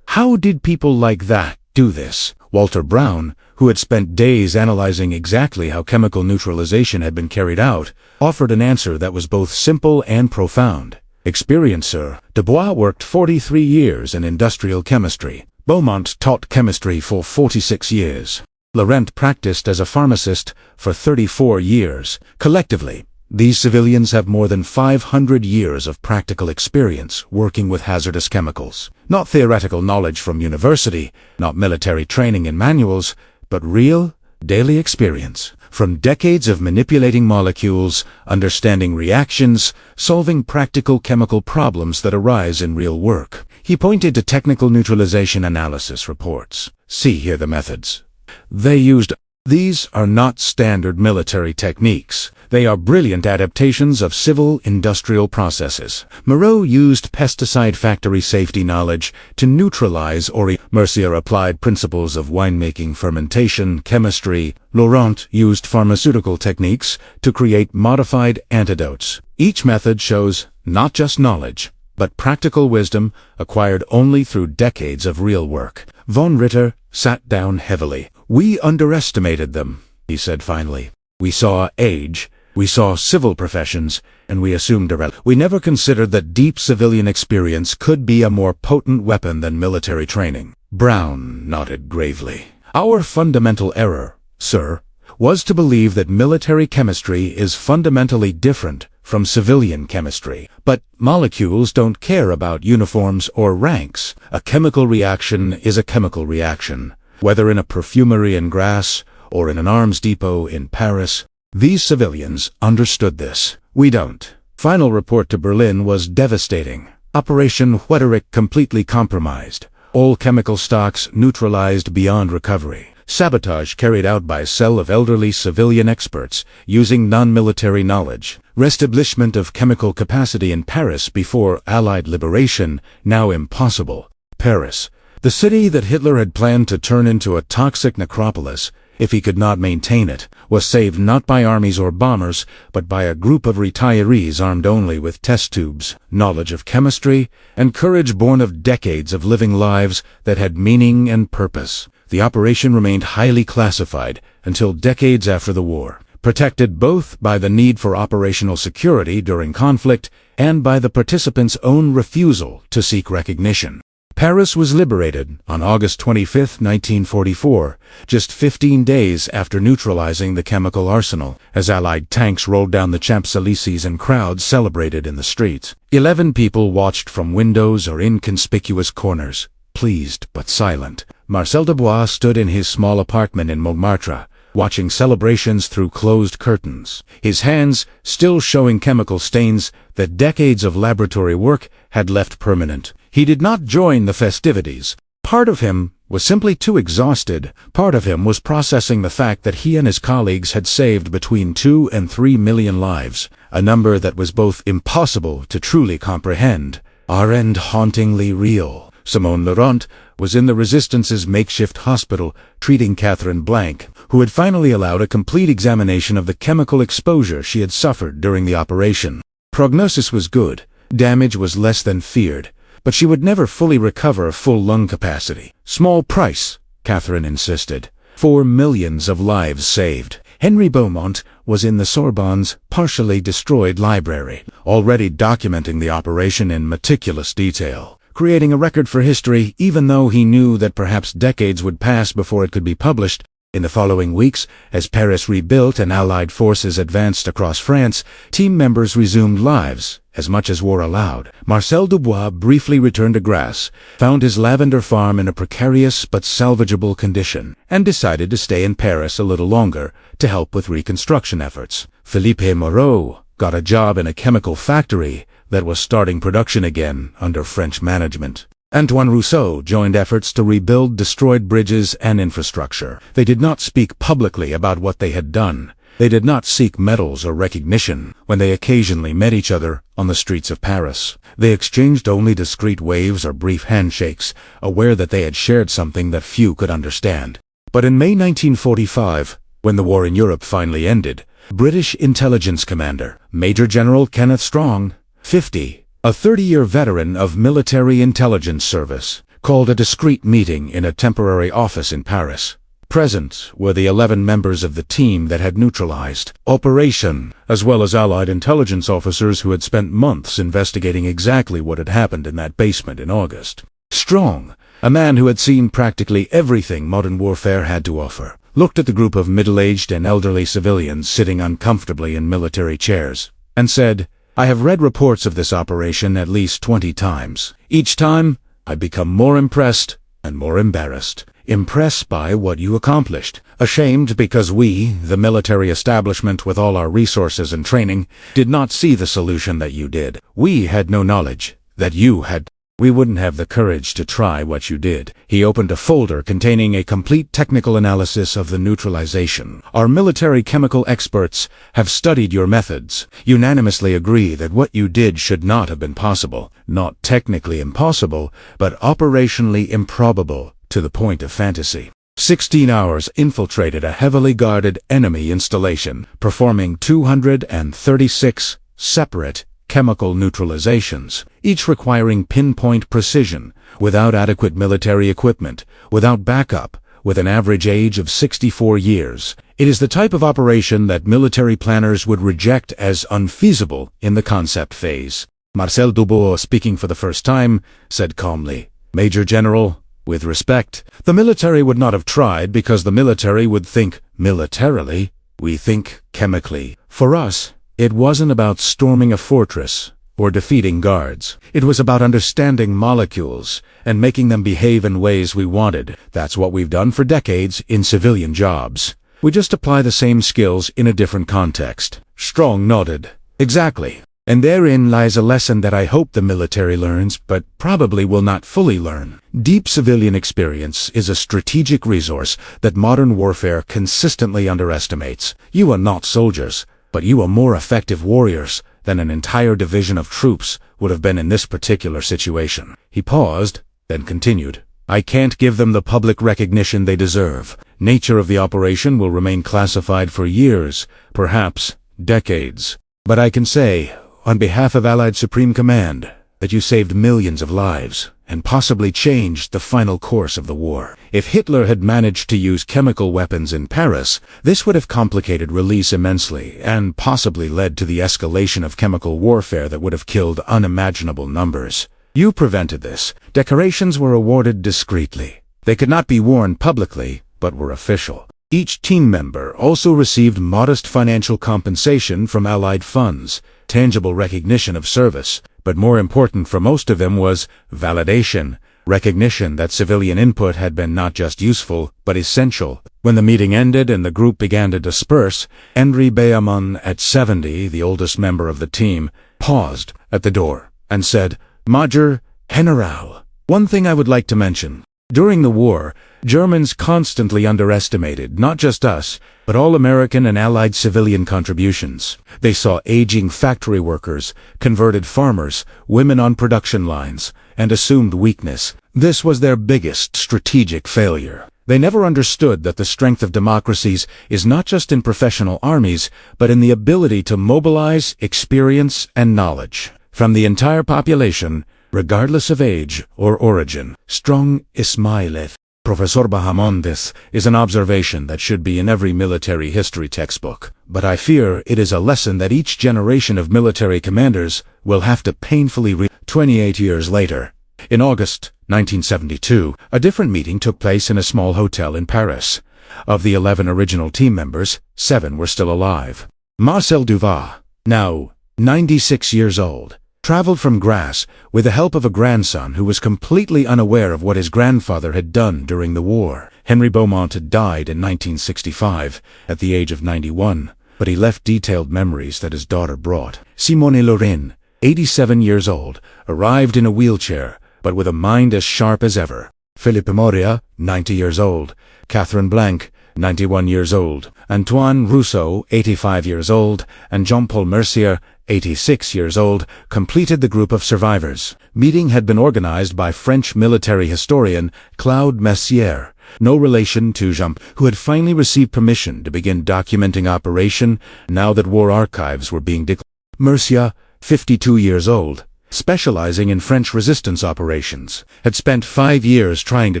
How did people like that do this?" Walter Braun, who had spent days analyzing exactly how chemical neutralization had been carried out, offered an answer that was both simple and profound. "Experience, sir. Dubois worked 43 years in industrial chemistry. Beaumont taught chemistry for 46 years. Laurent practiced as a pharmacist for 34 years. Collectively, These civilians have more than 500 years of practical experience working with hazardous chemicals. Not theoretical knowledge from university, not military training in manuals, but real, daily experience. From decades of manipulating molecules, understanding reactions, solving practical chemical problems that arise in real work. He pointed to technical neutralization analysis reports. See here the methods they used. These are not standard military techniques. They are brilliant adaptations of civil-industrial processes. Moreau used pesticide factory safety knowledge to neutralize Mercier applied principles of winemaking, fermentation, chemistry. Laurent used pharmaceutical techniques to create modified antidotes. Each method shows not just knowledge, but practical wisdom acquired only through decades of real work. Von Ritter sat down heavily. "We underestimated them," he said finally. "We saw age, we saw civil professions, and we assumed we never considered that deep civilian experience could be a more potent weapon than military training." Brown nodded gravely. "Our fundamental error, sir, was to believe that military chemistry is fundamentally different from civilian chemistry. But molecules don't care about uniforms or ranks. A chemical reaction is a chemical reaction, whether in a perfumery in Grasse or in an arms depot in Paris. These civilians understood this. We don't." Final report to Berlin was devastating. Operation Wetterick completely compromised. All chemical stocks neutralized beyond recovery. Sabotage carried out by a cell of elderly civilian experts using non-military knowledge. Restablishment of chemical capacity in Paris before Allied liberation, now impossible. Paris, the city that Hitler had planned to turn into a toxic necropolis if he could not maintain it, was saved not by armies or bombers, but by a group of retirees armed only with test tubes, knowledge of chemistry, and courage born of decades of living lives that had meaning and purpose. The operation remained highly classified until decades after the war, protected both by the need for operational security during conflict and by the participants' own refusal to seek recognition. Paris was liberated on August 25, 1944, just 15 days after neutralizing the chemical arsenal, as Allied tanks rolled down the Champs-Élysées and crowds celebrated in the streets. 11 people watched from windows or inconspicuous corners, pleased but silent. Marcel Dubois stood in his small apartment in Montmartre, watching celebrations through closed curtains, his hands still showing chemical stains that decades of laboratory work had left permanent. He did not join the festivities. Part of him was simply too exhausted. Part of him was processing the fact that he and his colleagues had saved between 2 and 3 million lives, a number that was both impossible to truly comprehend and hauntingly real. Simone Laurent was in the Resistance's makeshift hospital treating Catherine Blanc, who had finally allowed a complete examination of the chemical exposure she had suffered during the operation. Prognosis was good. Damage was less than feared, but she would never fully recover full lung capacity. Small price, Catherine insisted, for millions of lives saved. Henry Beaumont was in the Sorbonne's partially destroyed library, already documenting the operation in meticulous detail, creating a record for history even though he knew that perhaps decades would pass before it could be published. In the following weeks, as Paris rebuilt and Allied forces advanced across France, team members resumed lives, as much as war allowed. Marcel Dubois briefly returned to Grasse, found his lavender farm in a precarious but salvageable condition, and decided to stay in Paris a little longer to help with reconstruction efforts. Philippe Moreau got a job in a chemical factory that was starting production again under French management. Antoine Rousseau joined efforts to rebuild destroyed bridges and infrastructure. They did not speak publicly about what they had done. They did not seek medals or recognition when they occasionally met each other on the streets of Paris. They exchanged only discreet waves or brief handshakes, aware that they had shared something that few could understand. But in May 1945, when the war in Europe finally ended, British intelligence commander, Major General Kenneth Strong, 50, a 30-year veteran of military intelligence service, called a discreet meeting in a temporary office in Paris. Present were the 11 members of the team that had neutralized operation, as well as Allied intelligence officers who had spent months investigating exactly what had happened in that basement in August. Strong, a man who had seen practically everything modern warfare had to offer, looked at the group of middle-aged and elderly civilians sitting uncomfortably in military chairs, and said, "I have read reports of this operation at least 20 times. Each time, I become more impressed and more embarrassed. Impressed by what you accomplished. Ashamed because we, the military establishment with all our resources and training, did not see the solution that you did. We had no knowledge that you had. We wouldn't have the courage to try what you did." He opened a folder containing a complete technical analysis of the neutralization. "Our military chemical experts have studied your methods, unanimously agree that what you did should not have been possible. Not technically impossible, but operationally improbable to the point of fantasy. 16 hours infiltrated a heavily guarded enemy installation, performing 236 separate chemical neutralizations, each requiring pinpoint precision, without adequate military equipment, without backup, with an average age of 64 years. It is the type of operation that military planners would reject as unfeasible in the concept phase." Marcel Dubois, speaking for the first time, said calmly, "Major General, with respect, the military would not have tried because the military would think militarily. We think chemically. For us, it wasn't about storming a fortress or defeating guards. It was about understanding molecules and making them behave in ways we wanted. That's what we've done for decades in civilian jobs. We just apply the same skills in a different context." Strong nodded. "Exactly. And therein lies a lesson that I hope the military learns, but probably will not fully learn. Deep civilian experience is a strategic resource that modern warfare consistently underestimates. You are not soldiers, but you are more effective warriors than an entire division of troops would have been in this particular situation." He paused, then continued, "I can't give them the public recognition they deserve. Nature of the operation will remain classified for years, perhaps decades. But I can say, on behalf of Allied Supreme Command, that you saved millions of lives and possibly changed the final course of the war. If Hitler had managed to use chemical weapons in Paris, this would have complicated release immensely and possibly led to the escalation of chemical warfare that would have killed unimaginable numbers. You prevented this. Decorations were awarded discreetly. They could not be worn publicly, but were official. Each team member also received modest financial compensation from Allied funds, tangible recognition of service, but more important for most of them was validation, recognition that civilian input had been not just useful, but essential. When the meeting ended and the group began to disperse, Henri Beamon, at 70, the oldest member of the team, paused at the door and said, "Major General, one thing I would like to mention. During the war, Germans constantly underestimated not just us, but all American and Allied civilian contributions. They saw aging factory workers, converted farmers, women on production lines, and assumed weakness. This was their biggest strategic failure. They never understood that the strength of democracies is not just in professional armies, but in the ability to mobilize experience and knowledge from the entire population, regardless of age or origin." Strong Ismailev. Professor Bahamondes is an observation that should be in every military history textbook, but I fear it is a lesson that each generation of military commanders will have to painfully read. 28 years later, in August 1972, a different meeting took place in a small hotel in Paris. Of the 11 original team members, 7 were still alive. Marcel Dubois, now 96 years old, traveled from Grasse with the help of a grandson who was completely unaware of what his grandfather had done during the war. Henri Beaumont had died in 1965 at the age of 91, but he left detailed memories that his daughter brought. Simone Lorin, 87 years old, arrived in a wheelchair, but with a mind as sharp as ever. Philippe Moria, 90 years old. Catherine Blanc, 91 years old. Antoine Rousseau, 85 years old, and Jean-Paul Mercier, 86 years old, completed the group of survivors. Meeting had been organized by French military historian Claude Messier, no relation to Jean, who had finally received permission to begin documenting operation now that war archives were being declared. Mercier, 52 years old, specializing in French resistance operations, had spent 5 years trying to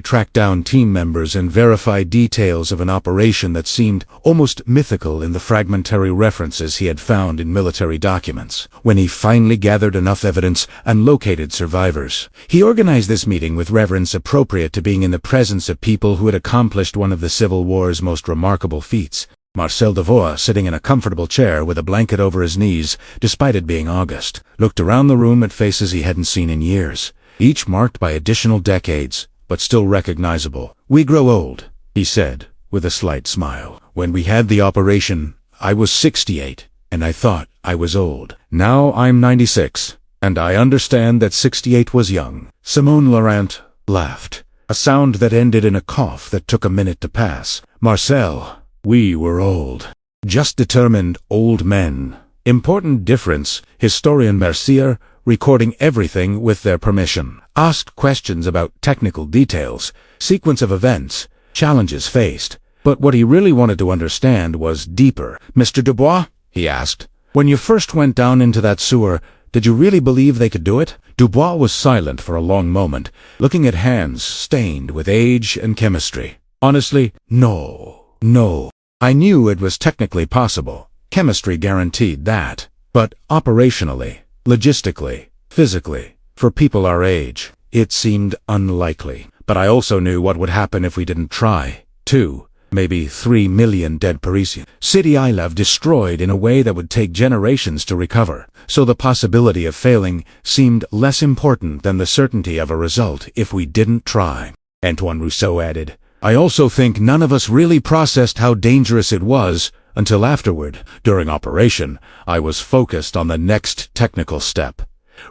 track down team members and verify details of an operation that seemed almost mythical in the fragmentary references he had found in military documents. When he finally gathered enough evidence and located survivors, he organized this meeting with reverence appropriate to being in the presence of people who had accomplished one of the Civil War's most remarkable feats. Marcel Dubois, sitting in a comfortable chair with a blanket over his knees, despite it being August, looked around the room at faces he hadn't seen in years, each marked by additional decades, but still recognizable. "We grow old," he said, with a slight smile. "When we had the operation, I was 68, and I thought I was old. Now I'm 96, and I understand that 68 was young." Simone Laurent laughed, a sound that ended in a cough that took a minute to pass. "Marcel, we were old. Just determined old men. Important difference," historian Mercier, recording everything with their permission, asked questions about technical details, sequence of events, challenges faced. But what he really wanted to understand was deeper. "Mr. Dubois," he asked, "when you first went down into that sewer, did you really believe they could do it?" Dubois was silent for a long moment, looking at hands stained with age and chemistry. "Honestly, no. I knew it was technically possible. Chemistry guaranteed that. But operationally, logistically, physically, for people our age, it seemed unlikely. But I also knew what would happen if we didn't try. 2, maybe 3 million dead Parisians. City I love destroyed in a way that would take generations to recover. So the possibility of failing seemed less important than the certainty of a result if we didn't try." Antoine Rousseau added, "I also think none of us really processed how dangerous it was until afterward. During operation, I was focused on the next technical step.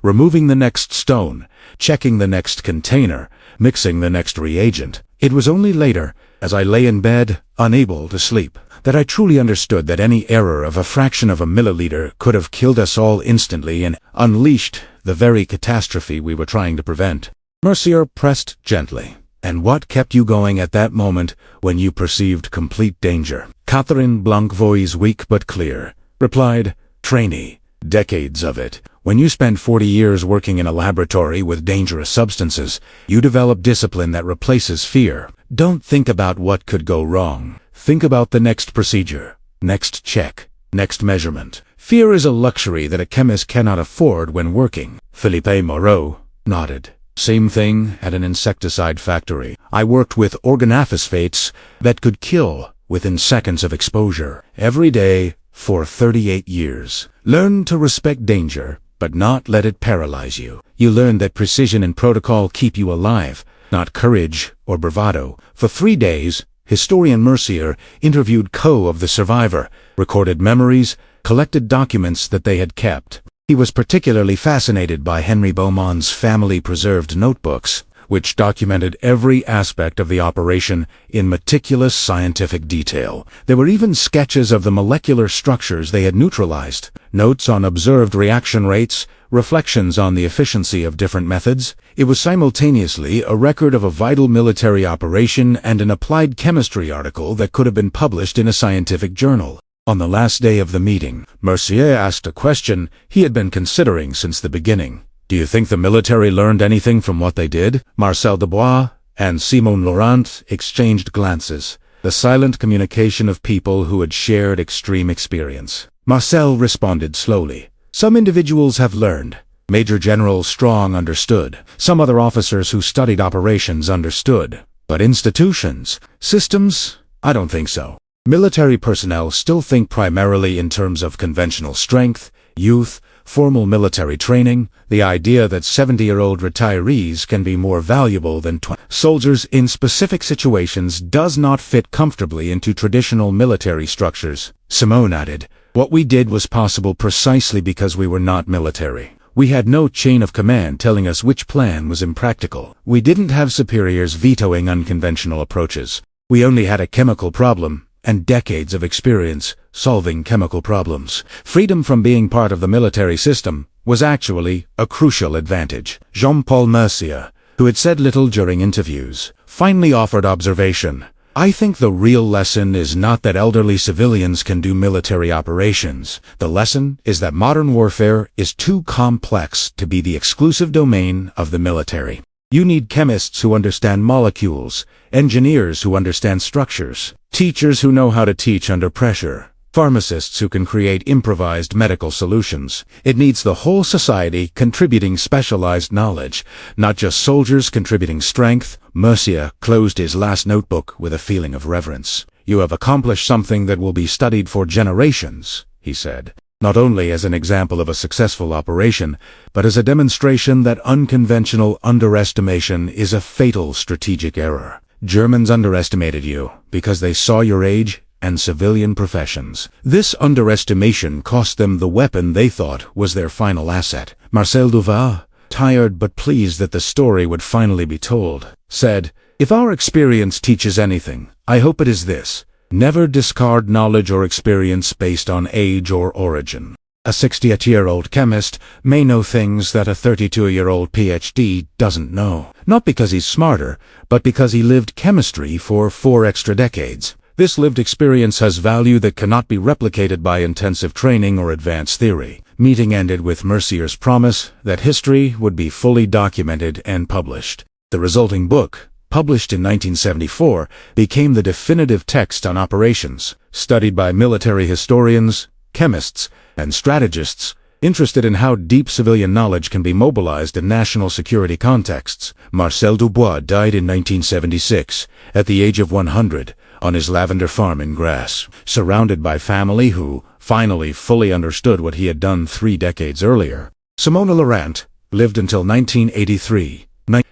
Removing the next stone, checking the next container, mixing the next reagent. It was only later, as I lay in bed, unable to sleep, that I truly understood that any error of a fraction of a milliliter could have killed us all instantly and unleashed the very catastrophe we were trying to prevent." Mercier pressed gently. "And what kept you going at that moment when you perceived complete danger?" Catherine Blanc, voice weak but clear, replied, "Trainee. Decades of it. When you spend 40 years working in a laboratory with dangerous substances, you develop discipline that replaces fear. Don't think about what could go wrong. Think about the next procedure, next check, next measurement. Fear is a luxury that a chemist cannot afford when working." Philippe Moreau nodded. "Same thing at an insecticide factory. I worked with organophosphates that could kill within seconds of exposure. Every day for 38 years. Learn to respect danger, but not let it paralyze you. You learn that precision and protocol keep you alive, not courage or bravado." For 3 days, historian Mercier interviewed of the survivor, recorded memories, collected documents that they had kept. He was particularly fascinated by Henry Beaumont's family-preserved notebooks, which documented every aspect of the operation in meticulous scientific detail. There were even sketches of the molecular structures they had neutralized, notes on observed reaction rates, reflections on the efficiency of different methods. It was simultaneously a record of a vital military operation and an applied chemistry article that could have been published in a scientific journal. On the last day of the meeting, Mercier asked a question he had been considering since the beginning. "Do you think the military learned anything from what they did?" Marcel Dubois and Simone Laurent exchanged glances, the silent communication of people who had shared extreme experience. Marcel responded slowly. "Some individuals have learned. Major General Strong understood. Some other officers who studied operations understood. But institutions, systems, I don't think so. Military personnel still think primarily in terms of conventional strength, youth, formal military training, the idea that 70-year-old retirees can be more valuable than soldiers in specific situations does not fit comfortably into traditional military structures." Simone added, "What we did was possible precisely because we were not military. We had no chain of command telling us which plan was impractical. We didn't have superiors vetoing unconventional approaches. We only had a chemical problem and decades of experience solving chemical problems. Freedom from being part of the military system was actually a crucial advantage." Jean-Paul Mercier, who had said little during interviews, finally offered observation. I think the real lesson is not that elderly civilians can do military operations. The lesson is that modern warfare is too complex to be the exclusive domain of the military. You need chemists who understand molecules, engineers who understand structures, teachers who know how to teach under pressure, pharmacists who can create improvised medical solutions. It needs the whole society contributing specialized knowledge, not just soldiers contributing strength. Mercier closed his last notebook with a feeling of reverence. "You have accomplished something that will be studied for generations," he said, "not only as an example of a successful operation, but as a demonstration that unconventional underestimation is a fatal strategic error. Germans underestimated you because they saw your age and civilian professions. This underestimation cost them the weapon they thought was their final asset." Marcel Duval, tired but pleased that the story would finally be told, said, "If our experience teaches anything, I hope it is this: never discard knowledge or experience based on age or origin. A 68-year-old chemist may know things that a 32-year-old PhD doesn't know, not because he's smarter, but because he lived chemistry for 4 extra decades. This lived experience has value that cannot be replicated by intensive training or advanced theory." Meeting ended with Mercier's promise that history would be fully documented and published. The resulting book, published in 1974, became the definitive text on operations, studied by military historians, chemists, and strategists interested in how deep civilian knowledge can be mobilized in national security contexts. Marcel Dubois died in 1976, at the age of 100, on his lavender farm in Grasse, surrounded by family who finally fully understood what he had done 3 decades earlier. Simona Laurent lived until 1983,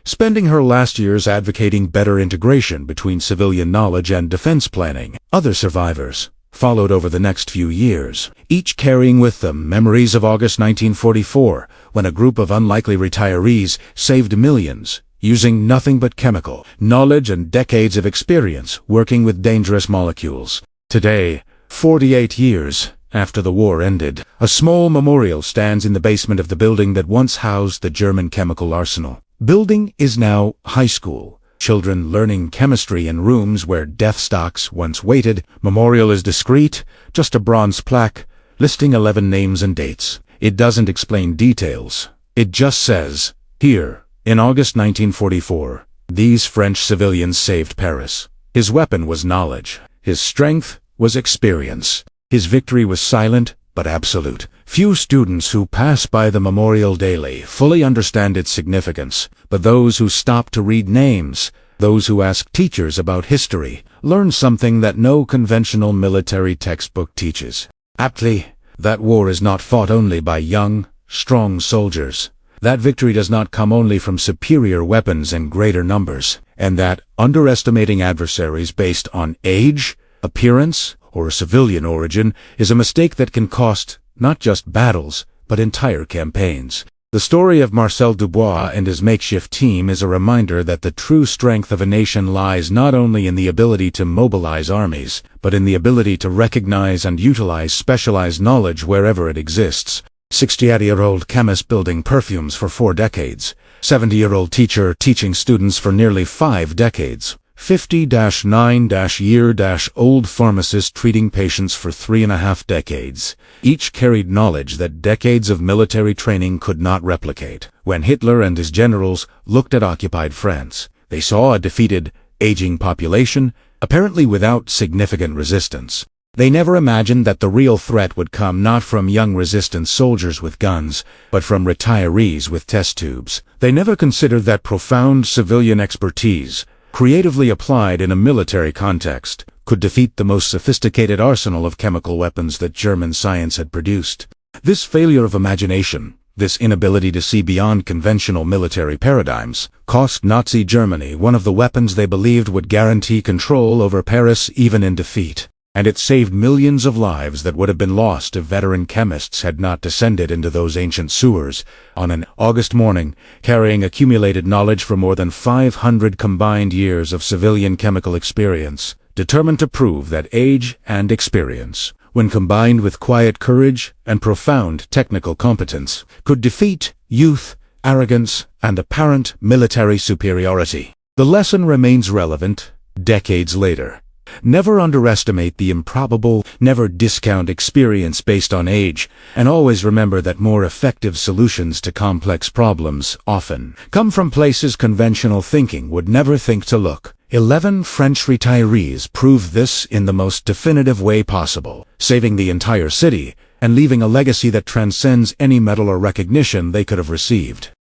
spending her last years advocating better integration between civilian knowledge and defense planning. Other survivors followed over the next few years, each carrying with them memories of August 1944, when a group of unlikely retirees saved millions, using nothing but chemical knowledge and decades of experience working with dangerous molecules. Today, 48 years after the war ended, a small memorial stands in the basement of the building that once housed the German chemical arsenal. Building is now high school. Children learning chemistry in rooms where death stocks once waited. Memorial is discreet, just a bronze plaque listing 11 names and dates. It doesn't explain details. It just says, "Here, in August 1944, these French civilians saved Paris." His weapon was knowledge. His strength was experience. His victory was silent but absolute. Few students who pass by the memorial daily fully understand its significance, but those who stop to read names, those who ask teachers about history, learn something that no conventional military textbook teaches. Aptly, that war is not fought only by young, strong soldiers. That victory does not come only from superior weapons and greater numbers, and that underestimating adversaries based on age, appearance, or civilian origin is a mistake that can cost not just battles, but entire campaigns. The story of Marcel Dubois and his makeshift team is a reminder that the true strength of a nation lies not only in the ability to mobilize armies, but in the ability to recognize and utilize specialized knowledge wherever it exists. 68-year-old chemist building perfumes for 4 decades. 70-year-old teacher teaching students for nearly 5 decades. 50-9-year-old pharmacist treating patients for 3.5 decades. Each carried knowledge that decades of military training could not replicate. When Hitler and his generals looked at occupied France, they saw a defeated, aging population, apparently without significant resistance. They never imagined that the real threat would come not from young resistance soldiers with guns, but from retirees with test tubes. They never considered that profound civilian expertise, creatively applied in a military context, could defeat the most sophisticated arsenal of chemical weapons that German science had produced. This failure of imagination, this inability to see beyond conventional military paradigms, cost Nazi Germany one of the weapons they believed would guarantee control over Paris even in defeat. And it saved millions of lives that would have been lost if veteran chemists had not descended into those ancient sewers on an August morning, carrying accumulated knowledge for more than 500 combined years of civilian chemical experience, determined to prove that age and experience, when combined with quiet courage and profound technical competence, could defeat youth, arrogance, and apparent military superiority. The lesson remains relevant, decades later. Never underestimate the improbable, never discount experience based on age, and always remember that more effective solutions to complex problems often come from places conventional thinking would never think to look. 11 French retirees proved this in the most definitive way possible, saving the entire city and leaving a legacy that transcends any medal or recognition they could have received.